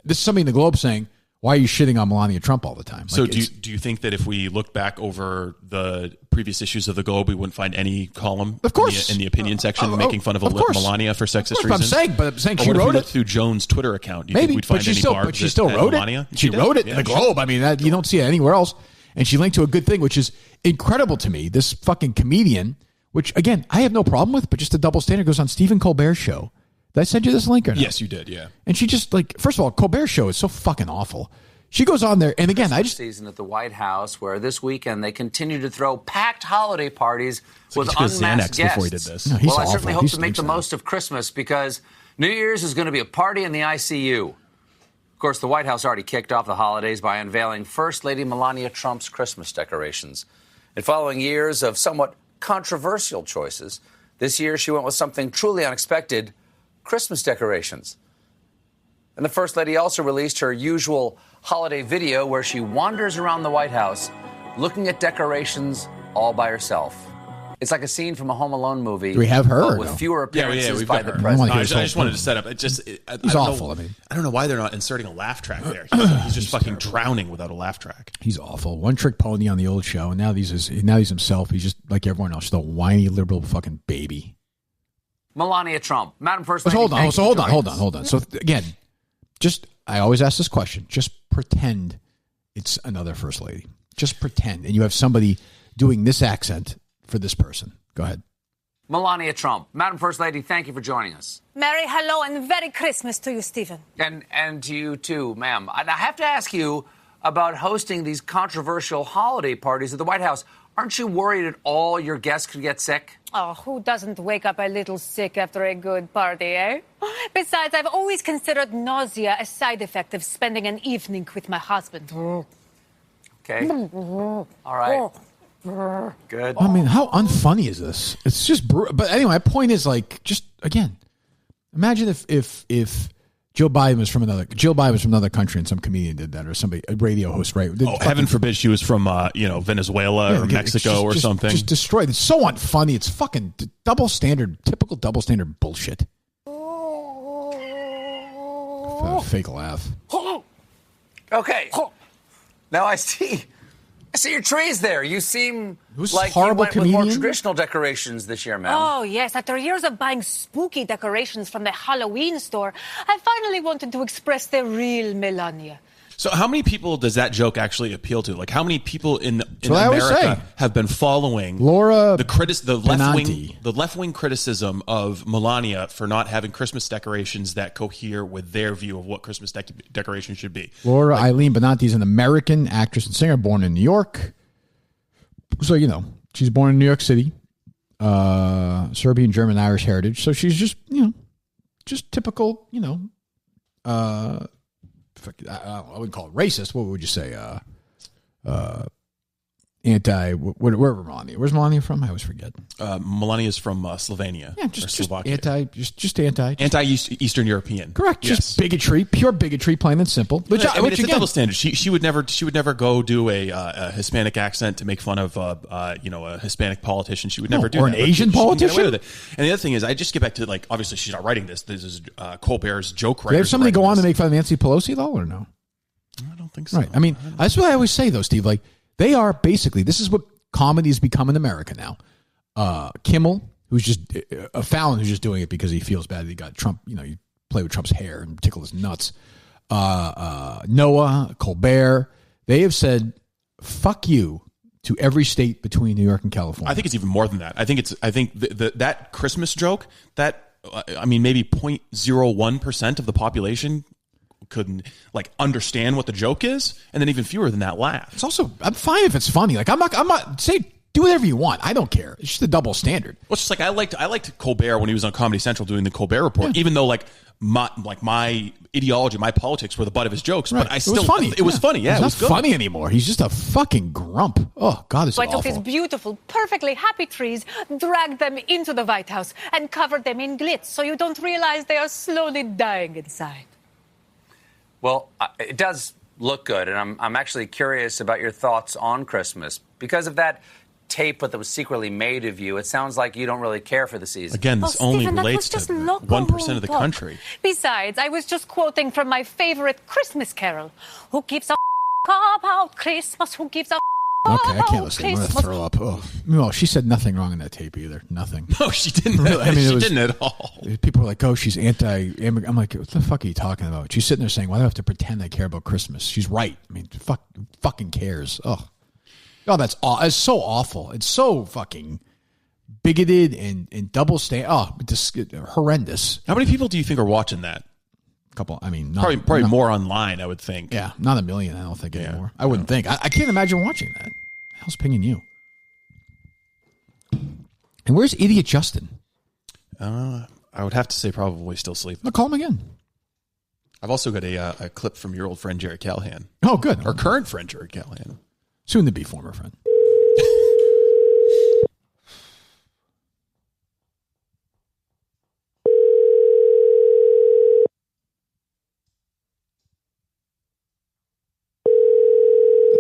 this is somebody in the Globe saying, why are you shitting on Melania Trump all the time? So do you think that if we look back over the previous issues of the Globe, we wouldn't find any column of course. in the opinion section making fun of Melania for sexist reasons? I'm saying she wrote it through Joan's Twitter account. Do you Maybe, think we'd find but she still wrote Melania? it. She wrote it in the Globe. I mean, you don't see it anywhere else. And she linked to a good thing, which is incredible to me. This fucking comedian, which, again, I have no problem with, but just a double standard, goes on Stephen Colbert's show. Did I send you this link or not? Yes, you did, yeah. And she just, first of all, Colbert's show is so fucking awful. She goes on there, and again, season at the White House, where this weekend they continue to throw packed holiday parties with unmasked guests. Before he did this. No, I certainly hope to make the most of Christmas, because New Year's is going to be a party in the ICU. Of course, the White House already kicked off the holidays by unveiling First Lady Melania Trump's Christmas decorations. And following years of somewhat controversial choices, this year she went with something truly unexpected: Christmas decorations. And the First Lady also released her usual holiday video where she wanders around the White House looking at decorations all by herself. It's like a scene from a Home Alone movie. Do we have her? With fewer appearances we've by got the her. president. I just wanted to set up. He's awful. I don't know why they're not inserting a laugh track there. He's just fucking drowning without a laugh track. He's awful. One trick pony on the old show, and now he's himself. He's just like everyone else, just a whiny liberal fucking baby. Melania Trump, Madam First Lady. Hold on. So again, I always ask this question. Just pretend it's another First Lady. Just pretend. And you have somebody doing this accent for this person. Go ahead. Melania Trump. Madam First Lady, thank you for joining us. Merry hello and Merry Christmas to you, Stephen. And to you too, ma'am. And I have to ask you about hosting these controversial holiday parties at the White House. Aren't you worried that all your guests could get sick? Oh, who doesn't wake up a little sick after a good party, eh? Besides, I've always considered nausea a side effect of spending an evening with my husband. Okay. All right. Good. I mean, how unfunny is this? It's just but anyway, my point is like, just again, imagine if Jill Biden was from another country and some comedian did that, or somebody, a radio host, right? Heaven forbid she was from Venezuela or Mexico or something. Just destroyed. It's so unfunny. It's fucking typical double standard bullshit. Fake laugh. Okay. Now I see your trees there. You seem like you horrible went with more comedian? traditional decorations this year, ma'am. Oh, yes. After years of buying spooky decorations from the Halloween store, I finally wanted to express the real Melania. So how many people does that joke actually appeal to? Like, how many people in what I always say. America have been following Laura the left wing criticism of Melania for not having Christmas decorations that cohere with their view of what Christmas decorations should be? Laura Eileen Benanti is an American actress and singer born in New York. So, she's born in New York City, Serbian, German, Irish heritage. So she's just, just typical, I wouldn't call it racist. What would you say? Wherever Melania. Where's Melania from? I always forget. Melania's from Slovenia. Yeah, just Slovakia. Anti-Eastern European. Correct. Yes. Just bigotry, pure bigotry, plain and simple. Which it's a double standard. She would never go do a Hispanic accent to make fun of a Hispanic politician. She would never do or that. An Asian politician. And the other thing is, I just get back to obviously she's not writing this. This is Colbert's joke writer. Did they have somebody go on to make fun of Nancy Pelosi though, or no? I don't think so. Right. I mean, that's what I always say though, Steve. Like, they are basically, this is what comedy has become in America now. Kimmel, who's just a Fallon, who's just doing it because he feels bad that he got Trump, you play with Trump's hair and tickle his nuts. Noah, Colbert, they have said, fuck you to every state between New York and California. I think it's even more than that. I think that Christmas joke, maybe 0.01% of the population couldn't understand what the joke is, and then even fewer than that laugh. It's also, I'm fine if it's funny. Like, I'm not say do whatever you want. I don't care. It's just a double standard. Well, it's just I liked Colbert when he was on Comedy Central doing the Colbert Report, even though my ideology, my politics were the butt of his jokes, right. but it was funny. It was funny. Yeah, it was good. funny anymore. He's just a fucking grump. Oh God, it's So I awful. took these beautiful, perfectly happy trees, dragged them into the White House, and covered them in glitz, so you don't realize they are slowly dying inside. Well, it does look good, and I'm actually curious about your thoughts on Christmas. Because of that tape that was secretly made of you, it sounds like you don't really care for the season. Again, this only Stephen, relates to 1% of the country. Besides, I was just quoting from my favorite Christmas carol. Who gives a about Christmas? Who gives a Okay, I can't listen. I'm going to throw up. Oh. Well, she said nothing wrong in that tape either. Nothing. No, she didn't. Really, she didn't at all. People are like, oh, she's anti-immigrant. I'm like, what the fuck are you talking about? She's sitting there saying, why do I have to pretend I care about Christmas? She's right. I mean, fucking cares. Oh, that's so awful. It's so fucking bigoted and double standard. Oh, just horrendous. How many people do you think are watching that? Couple. I mean, probably more online, I would think. Yeah, not a million. I don't think anymore. I wouldn't think. I can't imagine watching that. The hell's pinging you? And where's Idiot Justin? I would have to say probably still sleeping. I'll call him again. I've also got a clip from your old friend Jerry Callahan. Oh, good. Our current friend Jerry Callahan. Soon to be former friend.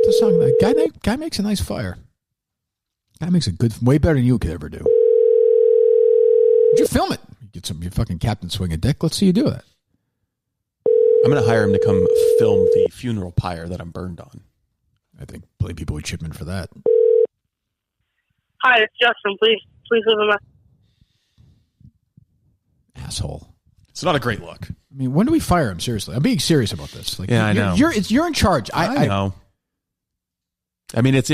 The song, that guy makes a nice fire. Guy makes a good, way better than you could ever do. Would you film it? Get some your fucking Captain Swing a Dick. Let's see you do that. I'm going to hire him to come film the funeral pyre that I'm burned on. I think plenty of people would chip in for that. Hi, it's Justin. Please leave a message. Asshole. It's not a great look. I mean, when do we fire him? Seriously, I'm being serious about this. Yeah, I know. You're in charge. I know. I mean, it's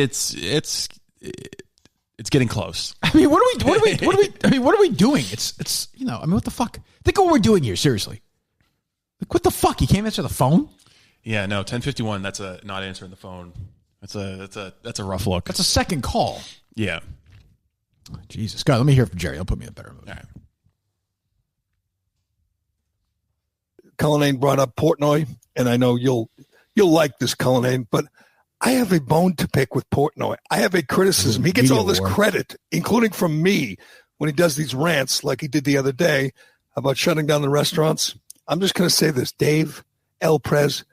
it's getting close. I mean, what are we doing? It's I mean, what the fuck? Think of what we're doing here, seriously. Like, what the fuck? You can't answer the phone? Yeah, no, 10:51. That's a not answering the phone. That's a rough look. That's a second call. Yeah. Oh, Jesus, God, let me hear from Jerry. He'll put me in a better mood. All right. Cullinane brought up Portnoy, and I know you'll like this, Cullinane, but I have a bone to pick with Portnoy. I have a criticism. He gets all this credit, including from me, when he does these rants like he did the other day about shutting down the restaurants. I'm just going to say this, Dave, El Prez,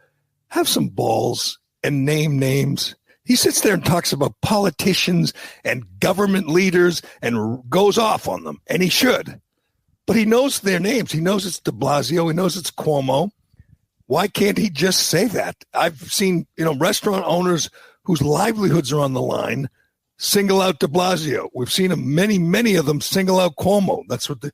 have some balls and name names. He sits there and talks about politicians and government leaders and goes off on them, and he should. But he knows their names. He knows it's de Blasio. He knows it's Cuomo. Why can't he just say that? I've seen, restaurant owners whose livelihoods are on the line single out de Blasio. We've seen many of them single out Cuomo. That's what the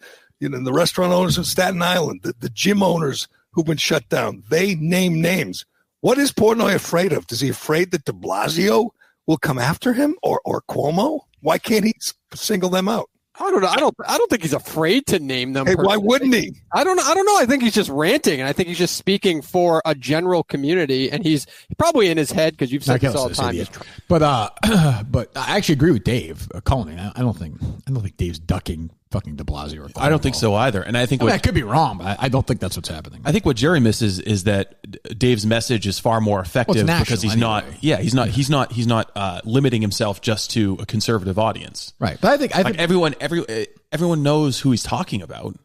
restaurant owners in Staten Island, the gym owners who've been shut down, they name names. What is Portnoy afraid of? Is he afraid that de Blasio will come after him or Cuomo? Why can't he single them out? I don't know. I don't think he's afraid to name them. Hey, why wouldn't he? I don't know. I think he's just ranting, and I think he's just speaking for a general community, and he's probably in his head because you've said this all the time. But I actually agree with Dave Cullinane. I don't think Dave's ducking fucking de Blasio. Or Cuomo. I don't think so either. And I think I could be wrong, but I don't think that's what's happening. I think what Jerry misses is that Dave's message is far more effective because he's not limiting himself just to a conservative audience. Right. But I think everyone knows who he's talking about.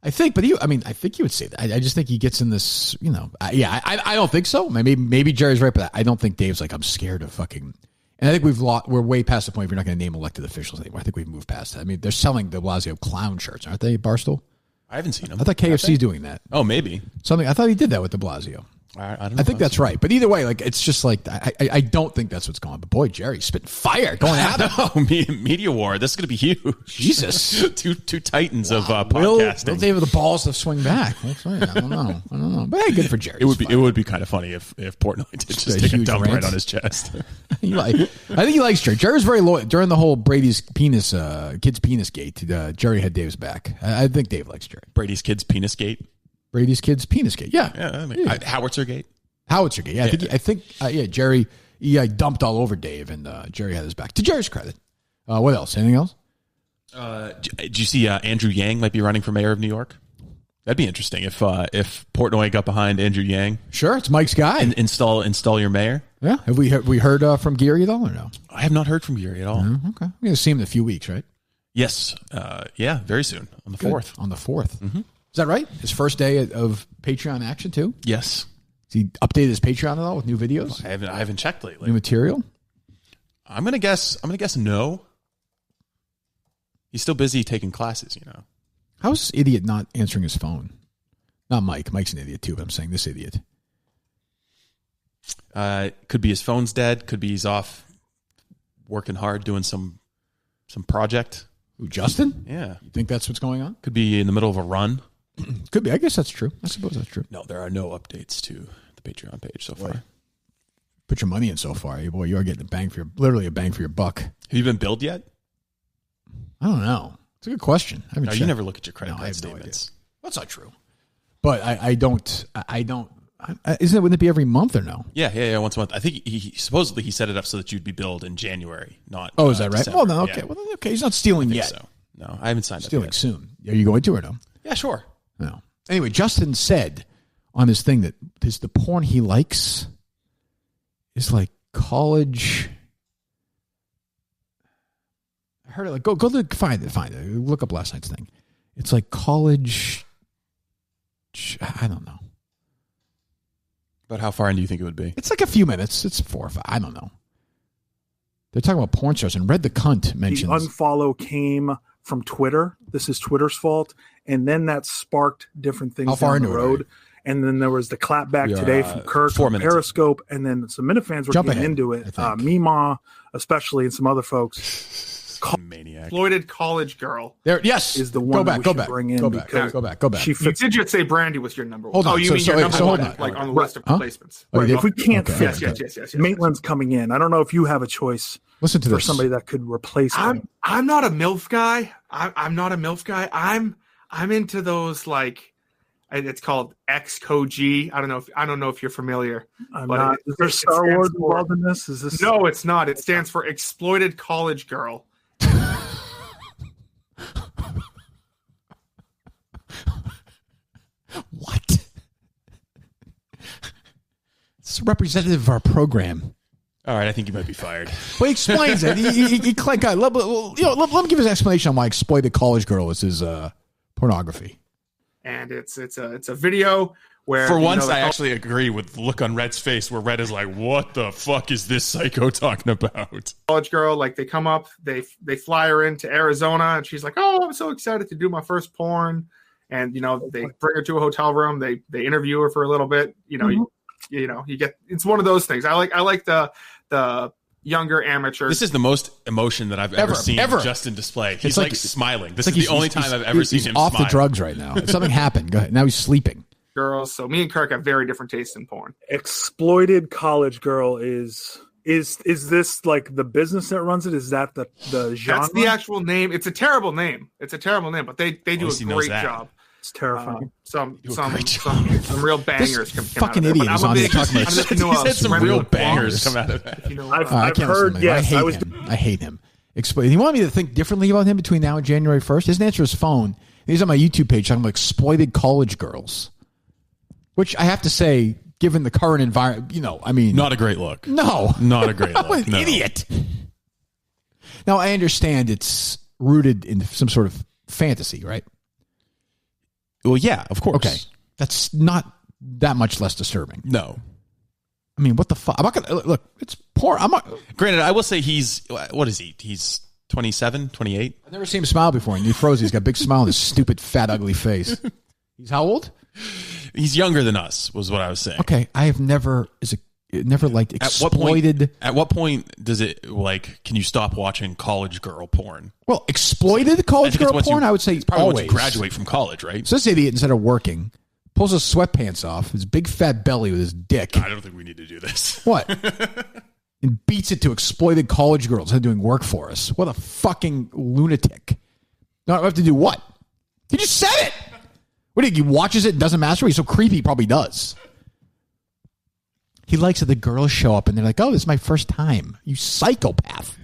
I think you would say that. I just think he gets in this, I don't think so. Maybe Jerry's right, but I don't think Dave's like, I'm scared of fucking. And I think we're way past the point if you're not going to name elected officials anymore. I think we've moved past that. I mean, they're selling de Blasio clown shirts, aren't they, Barstool? I haven't seen them. I thought KFC's doing that. Oh, maybe. I thought he did that with de Blasio. I don't know. I think that's right. But either way, like, it's just like, I don't think that's what's going on. But boy, Jerry's spitting fire going at him. Media war. This is going to be huge. Jesus. two titans of podcasting. Will they have the balls to swing back? I don't know. But hey, good for Jerry. It would be kind of funny if Portnoy did just take a dump right on his chest. I think he likes Jerry. Jerry's very loyal. During the whole Brady's penis, kid's penis gate, Jerry had Dave's back. I think Dave likes Jerry. Brady's kid's penis gate? Brady's kid's penis gate. Yeah. Howitzer gate. Yeah. I think Jerry, he dumped all over Dave, and Jerry had his back. To Jerry's credit. What else? Anything else? Did you see Andrew Yang might be running for mayor of New York? That'd be interesting if Portnoy got behind Andrew Yang. Sure, it's Mike's guy. And install your mayor. Yeah. Have we heard from Geary at all or no? I have not heard from Geary at all. Okay. We're going to see him in a few weeks, right? Yes. Very soon on the 4th. On the 4th. Mm-hmm. Is that right? His first day of Patreon action too? Yes. Has he updated his Patreon at all with new videos? I haven't checked lately. New material? I'm gonna guess no. He's still busy taking classes, How's this idiot not answering his phone? Not Mike. Mike's an idiot too, but I'm saying this idiot. Could be his phone's dead. Could be he's off working hard doing some project. Who, Justin? Yeah. You think that's what's going on? Could be in the middle of a run. Could be. I guess that's true. I suppose that's true. No, there are no updates to the Patreon page so far. Put your money in so far. Boy, you are getting literally a bang for your buck. Have you been billed yet? I don't know. It's a good question. No, you never look at your credit card statements. That's not true. But I don't. Wouldn't it be every month or no? Yeah, once a month. I think he supposedly set it up so that you'd be billed in January, not. Oh, is that right? December. Well, no, okay. Yeah. Well, okay. He's not stealing yet. So. No, I haven't signed stealing up yet. Soon. Are you going to or no? Yeah, sure. No. Anyway, Justin said on his thing that the porn he likes is like college. I heard it. Like go find it. Look up last night's thing. It's like college. I don't know. But how far in do you think it would be? It's like a few minutes. It's 4 or 5. I don't know. They're talking about porn stars, and Red the Cunt mentions... The unfollow came from Twitter. This is Twitter's fault. And then that sparked different things down the road. And then there was the clapback today from Kirk on Periscope. And then some Minifans were getting into it. Mima, especially, and some other folks. maniac. Exploited college girl. There, yes. Is the one go back. Bring in go back. She fits. You did just say Brandy was your number one. Hold on. Oh, you mean your number one, like on the list of replacements? Right. If we can't fit, yes. Maitland's coming in. I don't know if you have a choice. Listen to for this. somebody that could replace him. I'm not a MILF guy. I'm not a MILF guy. I'm into those like it's called XCOG. I don't know if you're familiar. I'm not. Is there Star Wars involved in this? Is this? No, it's not. It stands for Exploited College Girl. What? It's a representative of our program. All right, I think you might be fired. Well, he explains it. He let me give his explanation on why Exploited College Girl is his pornography. And it's a video where for once I actually agree with the look on Red's face where Red is like, what the fuck is this psycho talking about? College girl, like they come up, they fly her into Arizona, and she's like, oh, I'm so excited to do my first porn. And they bring her to a hotel room, they interview her for a little bit. You get, it's one of those things. I like the younger amateurs. This is the most emotion that I've ever seen Justin display. He's like smiling. This is the only time I've ever seen him off smile. The drugs right now. Something happened. Go ahead. Now he's sleeping. Girls. So me and Kirk have very different tastes in porn. Exploited College Girl is this like the business that runs it? Is that the genre? That's the actual name. It's a terrible name. But they do a great job. It's terrifying. Some real bangers come fucking out of it. idiot is on here talking about he said some real bangers come out of that. I've heard. Yes, I hate him. Explain. He wanted me to think differently about him between now and January 1st. He doesn't answer his phone. He's on my YouTube page talking about exploited college girls, which I have to say, given the current environment, not a great look. No, not a great look. What an idiot. Now I understand it's rooted in some sort of fantasy, right? Well, yeah, of course. Okay. That's not that much less disturbing. No. I mean, what the fuck? I'm not going to look. It's porn. Granted, I will say what is he? He's 27, 28. I've never seen him smile before. And he froze. He's got a big smile on his stupid, fat, ugly face. He's how old? He's younger than us, was what I was saying. Okay. I have never liked exploited. At what point does it can you stop watching college girl porn? Well, exploited college girl porn, I would say probably always. Once you graduate from college, right? So this idiot, instead of working, pulls his sweatpants off, his big fat belly with his dick. I don't think we need to do this. What? And beats it to exploited college girls who are doing work for us. What a fucking lunatic. Now I have to do what? He just said it. What do you think? He watches it and doesn't master? He's so creepy, he probably does. He likes that the girls show up and they're like, oh, this is my first time. You psychopath.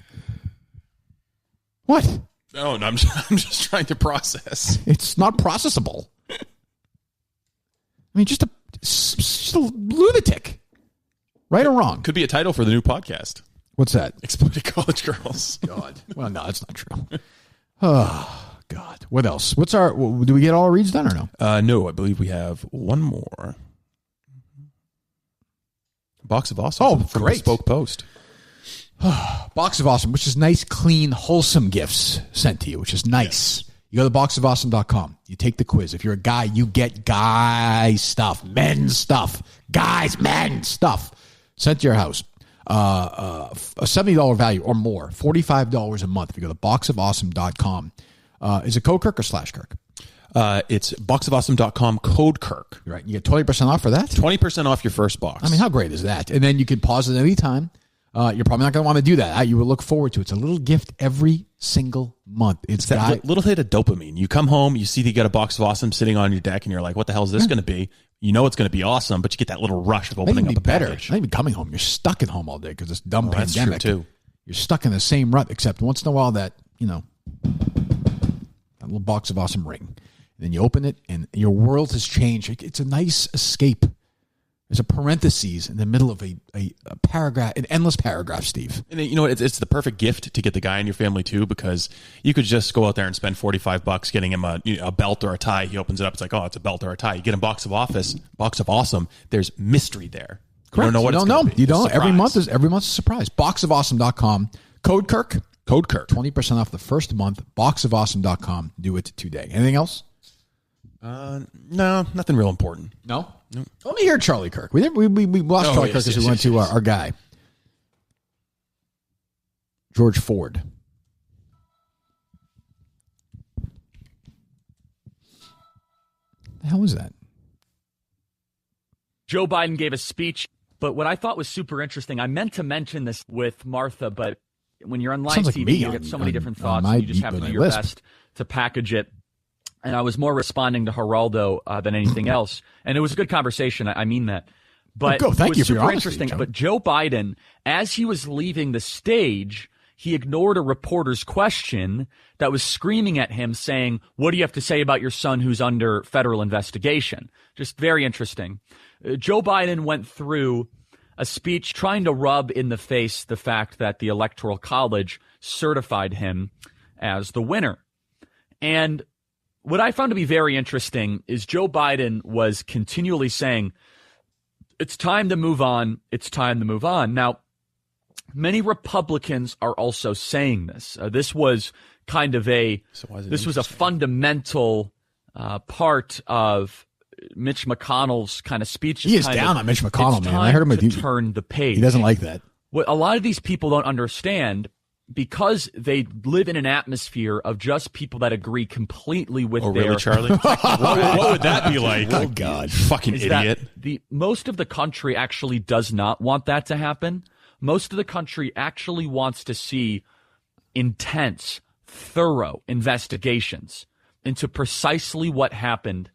What? No, I'm just trying to process. It's not processable. I mean, just a lunatic. Right or wrong? Could be a title for the new podcast. What's that? Exploited college girls. God. Well, no, that's not true. Oh, God. What else? Do we get all our reads done or no? No, I believe we have one more. Box of Awesome. Oh, from great. Spoke Post. Box of Awesome, which is nice, clean, wholesome gifts sent to you, which is nice. Yes. You go to boxofawesome.com. You take the quiz. If you're a guy, you get guy stuff, men's stuff, guys, men stuff sent to your house. A $70 value or more, $45 a month. If you go to boxofawesome.com. Is it code Kirk or /Kirk? It's boxofawesome.com, code Kirk. Right. You get 20% off for that? 20% off your first box. I mean, how great is that? And then you can pause it any time. You're probably not going to want to do that. You will look forward to it. It's a little gift every single month. It's that little hit of dopamine. You come home, you see that you got a Box of Awesome sitting on your deck, and you're like, what the hell is this going to be? You know it's going to be awesome, but you get that little rush of opening up a package. Not even coming home. You're stuck at home all day because this dumb pandemic. That's true, too. You're stuck in the same rut, except once in a while that little Box of Awesome ring. And then you open it, and your world has changed. It's a nice escape. There's a parentheses in the middle of a paragraph, an endless paragraph, Steve. And you know what? It's the perfect gift to get the guy in your family too, because you could just go out there and spend $45 getting him a belt or a tie. He opens it up. It's like, oh, it's a belt or a tie. You get him Box of Awesome. There's mystery there. Correct. You don't know what it's going to be. You don't. Every month is a surprise. Boxofawesome.com. Code Kirk. Code Kirk. 20% off the first month. Boxofawesome.com. Do it today. Anything else? No, nothing real important. No? Let me hear Charlie Kirk. We lost Charlie Kirk because we went to our guy, George Ford. The hell is that? Joe Biden gave a speech, but what I thought was super interesting, I meant to mention this with Martha, but when you're on live TV, you get so many different thoughts, and you just have to do your best to package it. And I was more responding to Geraldo than anything else. And it was a good conversation. I mean that. But thank it was you for super your interesting. honesty, Joe. But Joe Biden, as he was leaving the stage, he ignored a reporter's question that was screaming at him saying, what do you have to say about your son who's under federal investigation? Just very interesting. Joe Biden went through a speech trying to rub in the face the fact that the Electoral College certified him as the winner. And what I found to be very interesting is Joe Biden was continually saying, it's time to move on. It's time to move on. Now, many Republicans are also saying this. This was kind of this was a fundamental part of Mitch McConnell's kind of speech. He is down on Mitch McConnell, man. I heard him to turn the page. He doesn't like that. What a lot of these people don't understand, because they live in an atmosphere of just people that agree completely with their... really, Charlie? what would that be like? Oh, God. Fucking idiot. Most of the country actually does not want that to happen. Most of the country actually wants to see intense, thorough investigations into precisely what happened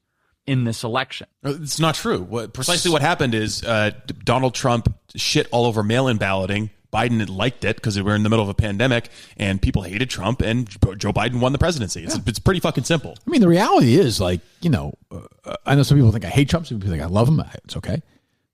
in this election. It's not true. Precisely what happened is Donald Trump shit all over mail-in balloting. Biden liked it because we were in the middle of a pandemic and people hated Trump, and Joe Biden won the presidency. It's pretty fucking simple. I mean, the reality is, like, I know some people think I hate Trump. Some people think I love him. It's okay.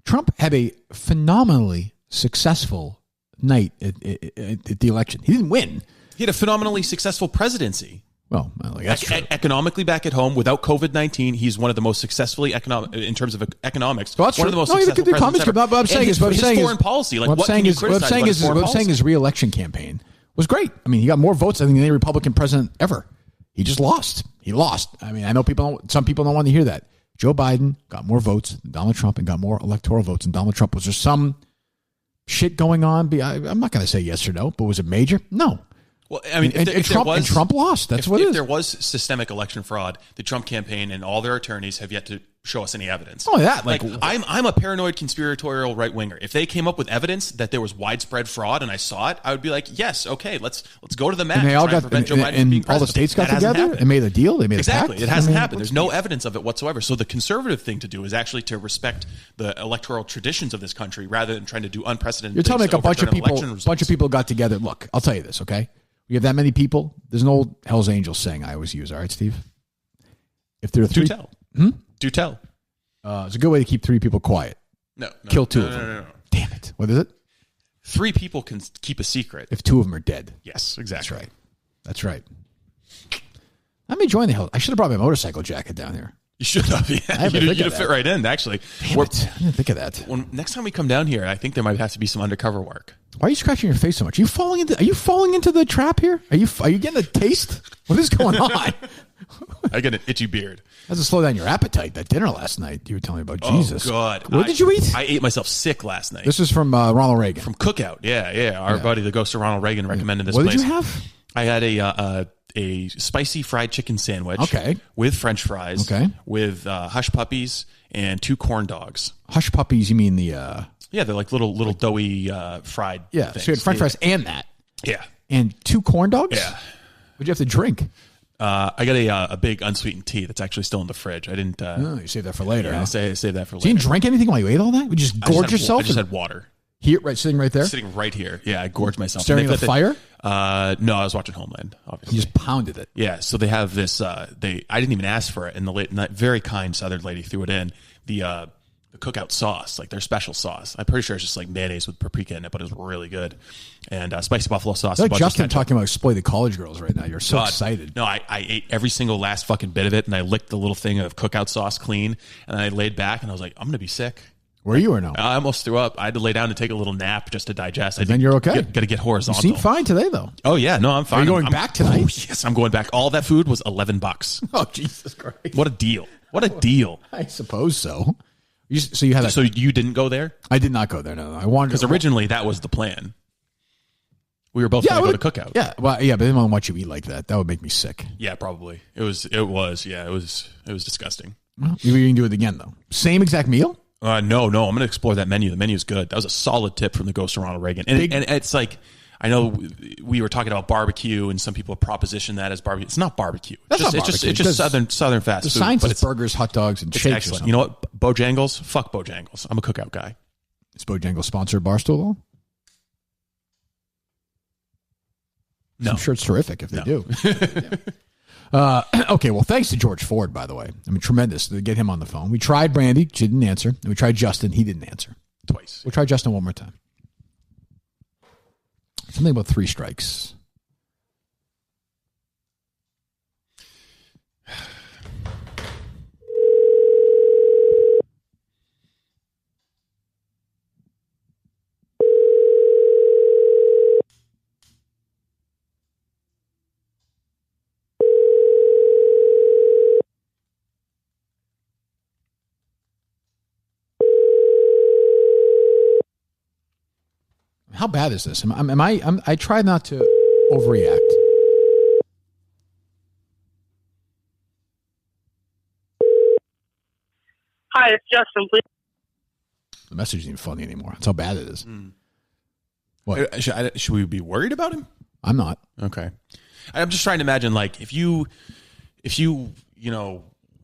Trump had a phenomenally successful night at the election. He didn't win. He had a phenomenally successful presidency. Well, that's true. Economically back at home, without COVID-19, he's one of the most successfully in terms of economics. Well, that's one true. of the most successful presidents ever. What I'm saying is, foreign policy. Like, what I'm saying his re-election campaign was great. I mean, he got more votes, I think, than any Republican president ever. He just lost. He lost. I mean, I know some people don't want to hear that. Joe Biden got more votes than Donald Trump and got more electoral votes than Donald Trump. Was there some shit going on? I'm not going to say yes or no, but was it major? No. Well, I mean, Trump lost. That's what it is. If there was systemic election fraud, the Trump campaign and all their attorneys have yet to show us any evidence. Oh, yeah. I'm a paranoid conspiratorial right winger. If they came up with evidence that there was widespread fraud and I saw it, I would be like, yes, okay, let's go to the mat. And they all got all the states got together and made a deal. They made exactly. A pact. It hasn't happened. There's no evidence of it whatsoever. So the conservative thing to do is actually to respect the electoral traditions of this country rather than trying to do unprecedented. You're telling me things a bunch of people got together. Look, I'll tell you this, okay? We have that many people. There's an old Hell's Angels saying I always use. All right, Steve? If there are three... Do tell. It's a good way to keep three people quiet. No. Kill two of them. No. Damn it. What is it? 3 people can keep a secret. If 2 of them are dead. Yes, exactly. That's right. I'm enjoying the hell. I should have brought my motorcycle jacket down here. You should have. Yeah. You'd have fit right in, actually. Damn it. I didn't think of that. Next time we come down here, I think there might have to be some undercover work. Why are you scratching your face so much? Are you falling into the trap here? Are you getting a taste? What is going on? I get an itchy beard. Has to slow down your appetite. That dinner last night you were telling me about. Jesus. Oh, God. What did you eat? I ate myself sick last night. This is from Ronald Reagan. From Cookout. Yeah. Our buddy, the ghost of Ronald Reagan, recommended this place. What did you have? I had a spicy fried chicken sandwich. Okay. With French fries. Okay. With hush puppies and 2 corn dogs. Hush puppies, you mean the... Yeah, they're like little doughy fried things. So you had French fries and that? Yeah. And 2 corn dogs? Yeah. What'd you have to drink? I got a big unsweetened tea that's actually still in the fridge. I didn't... you saved that for later. Yeah, I saved that for later. So you didn't drink anything while you ate all that? You just gorge yourself? I just had water. Here, sitting right there? Sitting right here. Yeah, I gorged myself. Staring at the fire? No, I was watching Homeland, obviously. You just pounded it. Yeah, so they have this... I didn't even ask for it, and the very kind Southern lady threw it in. The Cookout sauce, like their special sauce. I'm pretty sure it's just like mayonnaise with paprika in it, but it's really good. And spicy buffalo sauce. Like Justin talking about exploited college girls right now. You're so excited. No, I ate every single last fucking bit of it, and I licked the little thing of Cookout sauce clean, and I laid back, and I was like, I'm going to be sick. Were you or no? I almost threw up. I had to lay down and take a little nap just to digest. Then you're okay. Got to get horizontal. You seem fine today, though. Oh, yeah. No, I'm fine. Are you going back tonight? Oh, yes, I'm going back. All that food was $11. Oh, Jesus Christ. What a deal. What a deal. I suppose so. So you didn't go there? I did not go there. No, I wanted because originally that was the plan. We were both going to go to Cookout. Yeah, well, yeah, but I didn't want you to eat like that. That would make me sick. Yeah, probably. It was disgusting. Well, you can do it again, though. Same exact meal? No. I'm going to explore that menu. The menu is good. That was a solid tip from the ghost of Ronald Reagan. And it's like, I know we were talking about barbecue, and some people proposition that as barbecue. It's not barbecue. It's just southern fast food. The science is burgers, hot dogs, and shakes. Excellent. You know what? Bojangles? Fuck Bojangles. I'm a cookout guy. Is Bojangles sponsored Barstool? No. I'm sure it's terrific if they do. Okay, well, thanks to George Ford, by the way. I mean, tremendous to get him on the phone. We tried Brandy. She didn't answer. And we tried Justin. He didn't answer. Twice. We'll try Justin one more time. Something about 3 strikes. How bad is this? I try not to overreact. Hi, it's Justin, please. The message isn't even funny anymore. That's how bad it is. What? Should we be worried about him? I'm not. Okay. I'm just trying to imagine, like, if you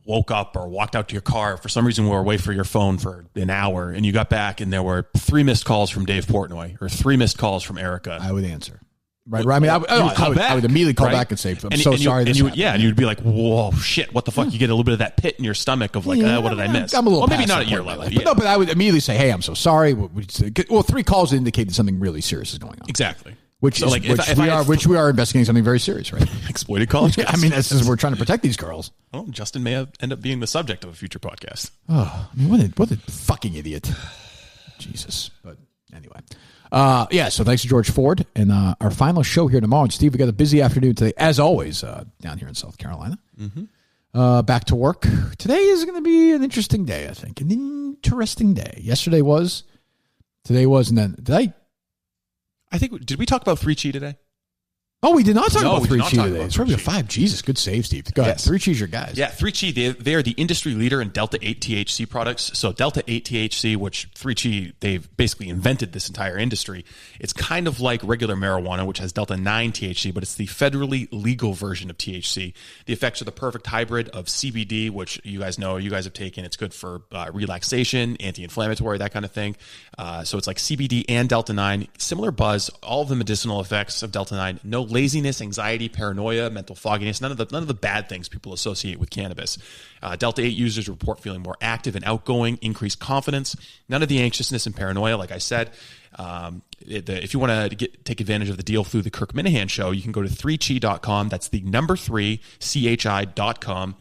woke up or walked out to your car, for some reason were away for your phone for an hour, and you got back and there were 3 missed calls from Dave Portnoy or 3 missed calls from Erica. I would answer. Right. I mean, I would immediately call back and say, I'm so sorry. And you'd be like, whoa, shit, what the fuck? You get a little bit of that pit in your stomach of like, what did I miss? I'm a little maybe not at your level. But I would immediately say, hey, I'm so sorry. Well, 3 calls indicated something really serious is going on. Exactly. Which we are investigating something very serious, right? Exploited college kids. I mean, that's just, we're trying to protect these girls. Well, Justin may end up being the subject of a future podcast. Oh, I mean, what a fucking idiot. Jesus. But anyway. So thanks to George Ford. And our final show here tomorrow. And Steve, we got a busy afternoon today, as always, down here in South Carolina. Mm-hmm. Back to work. Today is going to be an interesting day, I think. An interesting day. Yesterday was. Today was. And then, did we talk about 3Chi today? Oh, we did not talk about 3Chi today. It's probably 5. Jesus, good save, Steve. Go ahead. 3Chi's your guys. Yeah, 3Chi, they are the industry leader in Delta 8 THC products. So Delta 8 THC, which 3Chi, they've basically invented this entire industry. It's kind of like regular marijuana, which has Delta 9 THC, but it's the federally legal version of THC. The effects are the perfect hybrid of CBD, which you guys have taken. It's good for relaxation, anti-inflammatory, that kind of thing. So it's like CBD and Delta 9, similar buzz, all of the medicinal effects of Delta 9, no laziness, anxiety, paranoia, mental fogginess, none of the bad things people associate with cannabis. Delta 8 users report feeling more active and outgoing, increased confidence, none of the anxiousness and paranoia, like I said. If you want to take advantage of the deal through the Kirk Minahan show, you can go to 3chi.com. That's the number 3, CHI.com.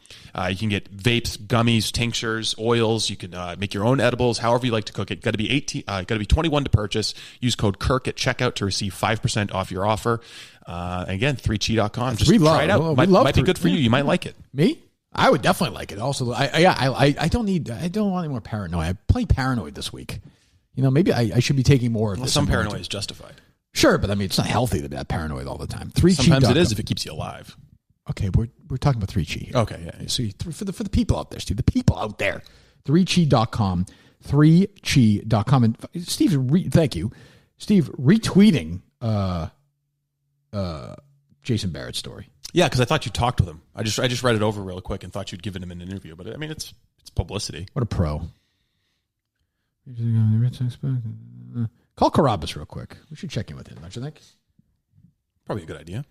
You can get vapes, gummies, tinctures, oils. You can make your own edibles, however you like to cook it. Got to be 21 to purchase. Use code Kirk at checkout to receive 5% off your offer. Again, 3chi.com. Just try it out. Might be good for you. You might like it. Me? I would definitely like it. Also, I don't want any more paranoia. I'm plenty paranoid this week. Maybe I should be taking more of this. Some paranoia is justified. Sure, but I mean, it's not healthy to be that paranoid all the time. 3chi. Sometimes it is if it keeps you alive. Okay, we're talking about 3Chi here. Okay, yeah. So for the people out there, Steve, the people out there, 3chi.com, 3chi.com. And Steve, thank you. Steve, retweeting Jason Barrett's story. Yeah, because I thought you talked with him. I just read it over real quick and thought you'd given him an interview. But I mean, it's publicity. What a pro. Call Carabas real quick. We should check in with him, don't you think? Probably a good idea.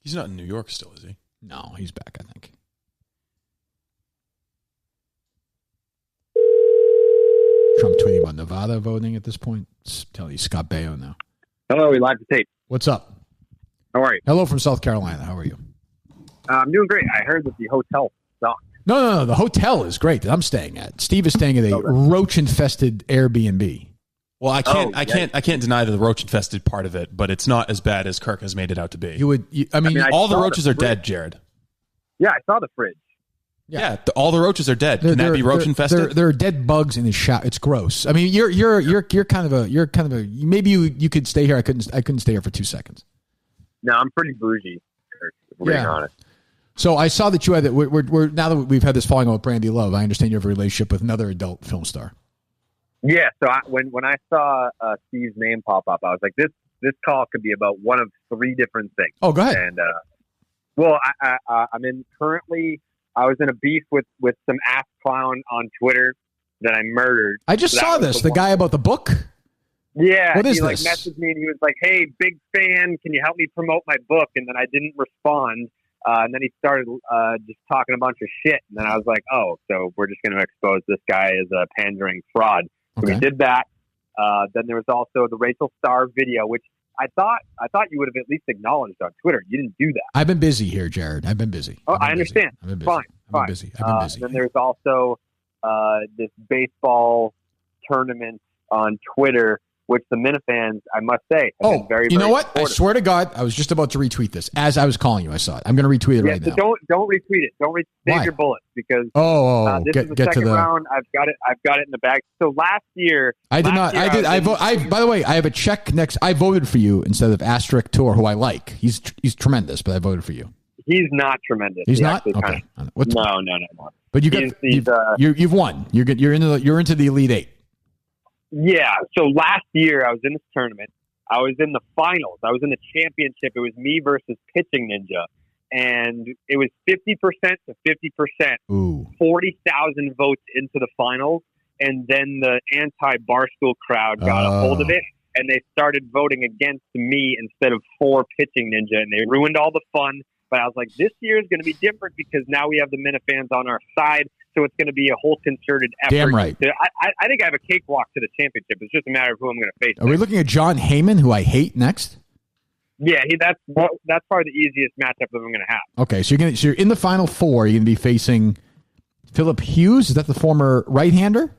He's not in New York still, is he? No, he's back, I think. Trump tweeting about Nevada voting at this point. It's telling you Scott Baio now. Hello, we live to tape. What's up? How are you? Hello from South Carolina. How are you? I'm doing great. I heard that the hotel sucked. No. The hotel is great that I'm staying at. Steve is staying at a roach-infested Airbnb. Well, I can't deny the roach-infested part of it, but it's not as bad as Kirk has made it out to be. I mean, all the roaches are dead, Jared. Yeah, I saw the fridge. Yeah, all the roaches are dead. Can that be roach infested? There are dead bugs in the shower. It's gross. I mean, you're kind of a maybe you could stay here. I couldn't stay here for 2 seconds. No, I'm pretty bougie. If we're being honest. So I saw that you had that. We're now that we've had this falling out with Brandy Love, I understand you have a relationship with another adult film star. Yeah. So when I saw Steve's name pop up, I was like, this call could be about one of 3 different things. Oh, go ahead. And I'm in currently. I was in a beef with some ass clown on Twitter that I murdered. I just saw this. The guy about the book? Yeah. What is he this? Messaged me and he was like, "Hey, big fan. Can you help me promote my book?" And then I didn't respond. And then he started just talking a bunch of shit. And then I was like, "Oh, so we're just going to expose this guy as a pandering fraud." So we did that. Then there was also the Rachel Starr video, which I thought you would have at least acknowledged on Twitter. You didn't do that. I've been busy here, Jared. I've been busy. Oh, I understand. I've been busy. Fine. I've been busy. Then there's also this baseball tournament on Twitter, which the Minifans, I must say, have been very, you know very what? supportive. I swear to God, I was just about to retweet this. As I was calling you, I saw it. I'm going to retweet it right now. Don't retweet it. Save your bullets because this is the second round. I've got it in the bag. So last year, I did not. I did. By the way, I have a check next. I voted for you instead of Asterisk Tour, who I like. He's tremendous, but I voted for you. He's not tremendous. He's not. Okay. No. But you've won. You're into the Elite Eight. Yeah. So last year I was in this tournament. I was in the finals. I was in the championship. It was me versus Pitching Ninja. And it was 50% to 50%, Ooh. 40,000 votes into the finals. And then the anti-Barstool crowd got a hold of it. And they started voting against me instead of for Pitching Ninja. And they ruined all the fun. But I was like, this year is going to be different because now we have the Minifans on our side. So it's going to be a whole concerted effort. Damn right. I think I have a cakewalk to the championship. It's just a matter of who I'm going to face. Are we looking at John Heyman, who I hate, next? Yeah, that's probably the easiest matchup that I'm going to have. Okay, so you're in the final 4. You're going to be facing Philip Hughes. Is that the former right-hander?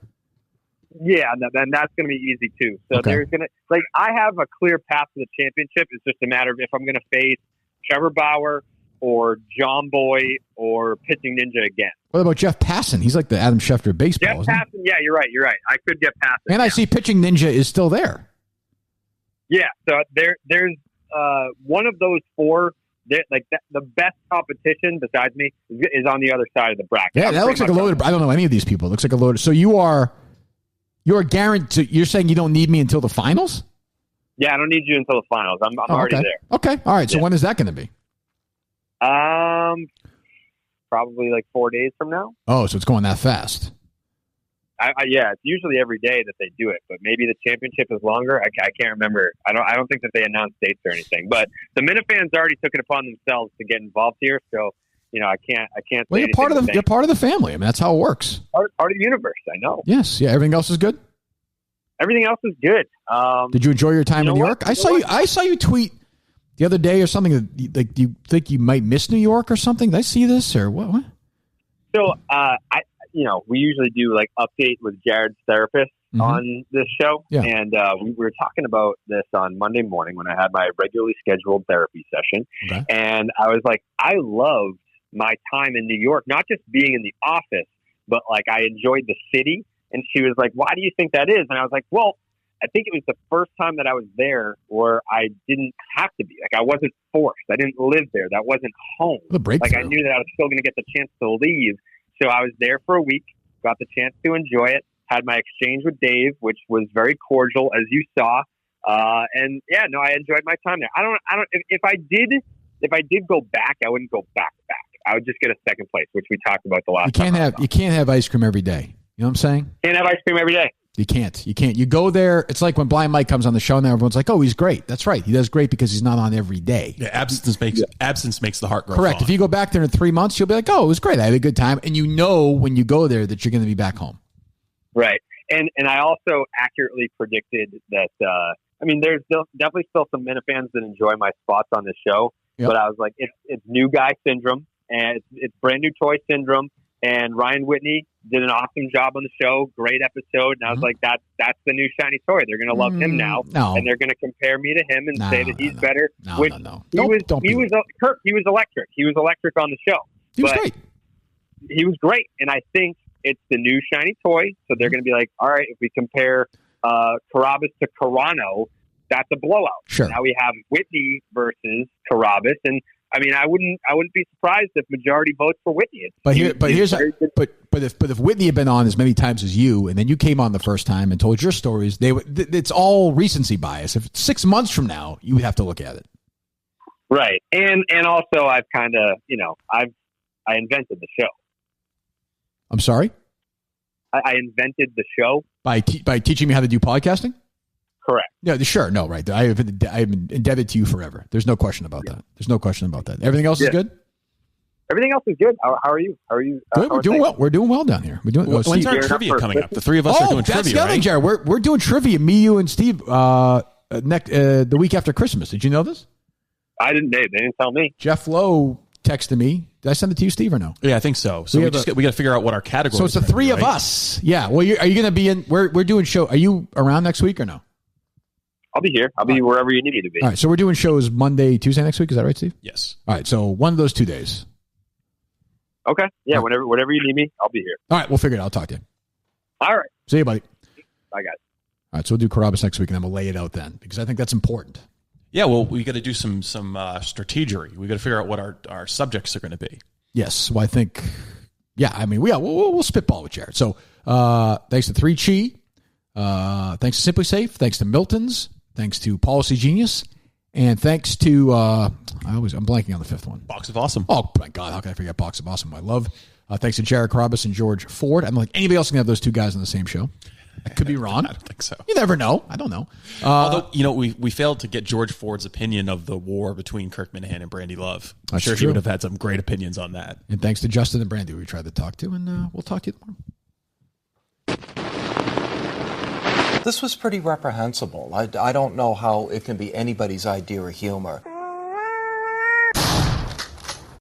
Yeah, then that's going to be easy too. So there's going to I have a clear path to the championship. It's just a matter of if I'm going to face Trevor Bauer or John Boy or Pitching Ninja again. What about Jeff Passan? He's like the Adam Schefter of baseball. Jeff Passan, yeah, you're right. I could get Passan. And I see Pitching Ninja is still there. Yeah, so there's one of those 4. The best competition besides me is on the other side of the bracket. Yeah, that looks like a loaded. I don't know any of these people. It looks like a loaded. So you're guaranteed. You're saying you don't need me until the finals? Yeah, I don't need you until the finals. I'm already there. Okay, all right. So when is that going to be? Probably like 4 days from now. Oh, so it's going that fast. Yeah, it's usually every day that they do it, but maybe the championship is longer. I can't remember. I don't think that they announced dates or anything. But the Minifans already took it upon themselves to get involved here, so I can't. Well, you're part of the family. I mean, that's how it works. Part of the universe. I know. Yes. Yeah. Everything else is good. Everything else is good. Did you enjoy your time in New York? I saw you tweet the other day or something. Do you think you might miss New York or something? Did I see this or what? So we usually do like update with Jared's therapist on this show. Yeah. And we were talking about this on Monday morning when I had my regularly scheduled therapy session. Okay. And I was like, I loved my time in New York, not just being in the office, but like I enjoyed the city. And she was like, why do you think that is? And I was like, well, I think it was the first time that I was there where I didn't have to be. Like I wasn't forced. I didn't live there. That wasn't home. Like I knew that I was still going to get the chance to leave. So I was there for a week, got the chance to enjoy it, had my exchange with Dave, which was very cordial, as you saw. I enjoyed my time there. If I did go back, I wouldn't go back. I would just get a second place, which we talked about the last time. You can't have ice cream every day. You know what I'm saying? Can't have ice cream every day. You can't. You go there. It's like when Blind Mike comes on the show now, everyone's like, oh, he's great. That's right. He does great because he's not on every day. Yeah, absence makes the heart grow Correct. fond. If you go back there in 3 months, you'll be like, oh, it was great. I had a good time. And you know when you go there that you're going to be back home. Right. And I also accurately predicted that, there's definitely still some Minifans that enjoy my spots on this show. Yep. But I was like, it's new guy syndrome and it's brand new toy syndrome. And Ryan Whitney did an awesome job on the show. Great episode. And I was like, that's the new shiny toy. They're going to love him now. No. And they're going to compare me to him and say that he's better. No. He was electric. He was electric on the show. He was great. he was great. And I think it's the new shiny toy. So they're going to be like, all right, if we compare Carabas to Carano, that's a blowout. Sure. Now we have Whitney versus Carabas, and I mean, I wouldn't be surprised if majority votes for Whitney. But if Whitney had been on as many times as you, and then you came on the first time and told your stories, it's all recency bias. If it's 6 months from now, you would have to look at it. Right, and also I've kind of I invented the show. I'm sorry? I invented the show by teaching me how to do podcasting. Correct. Yeah, sure. No, right. I've been indebted to you forever. There's no question about that. There's no question about that. Everything else is good? Everything else is good. How are you? How are you? Good. We're doing well. We're doing well down here. When's our trivia coming up? The three of us are doing trivia, right? Jared. We're doing trivia, me, you, and Steve, the week after Christmas. Did you know this? I didn't. They didn't tell me. Jeff Lowe texted me. Did I send it to you, Steve, or no? Yeah, I think so. So we got to figure out what our category is. So it's the three of us. Yeah. Well, are you going to be in? We're doing show. Are you around next week or no? I'll be here. I'll be wherever you need me to be. All right. So we're doing shows Monday, Tuesday next week. Is that right, Steve? Yes. All right. So one of those 2 days. Okay. Yeah. Whenever you need me, I'll be here. All right. We'll figure it out. I'll talk to you. All right. See you, buddy. Bye, guys. All right. So we'll do Carabas next week, and then we'll lay it out then because I think that's important. Yeah. Well, we got to do some strategery. We got to figure out what our subjects are going to be. Yes. Well, I think. Yeah. I mean, we'll spitball with Jared. So thanks to 3Chi. Thanks to Simply Safe. Thanks to Milton's. Thanks to Policy Genius, and thanks to I'm blanking on the fifth one. Box of Awesome. Oh my God, how can I forget Box of Awesome? I love. Thanks to Jared Carabas and George Ford. I'm like anybody else can have those two guys on the same show. I could be wrong. I don't think so. You never know. I don't know. Although we failed to get George Ford's opinion of the war between Kirk Minahan and Brandy Love. I'm sure he would have had some great opinions on that. And thanks to Justin and Brandy, we tried to talk to, and we'll talk to you tomorrow. This was pretty reprehensible. I don't know how it can be anybody's idea of humor.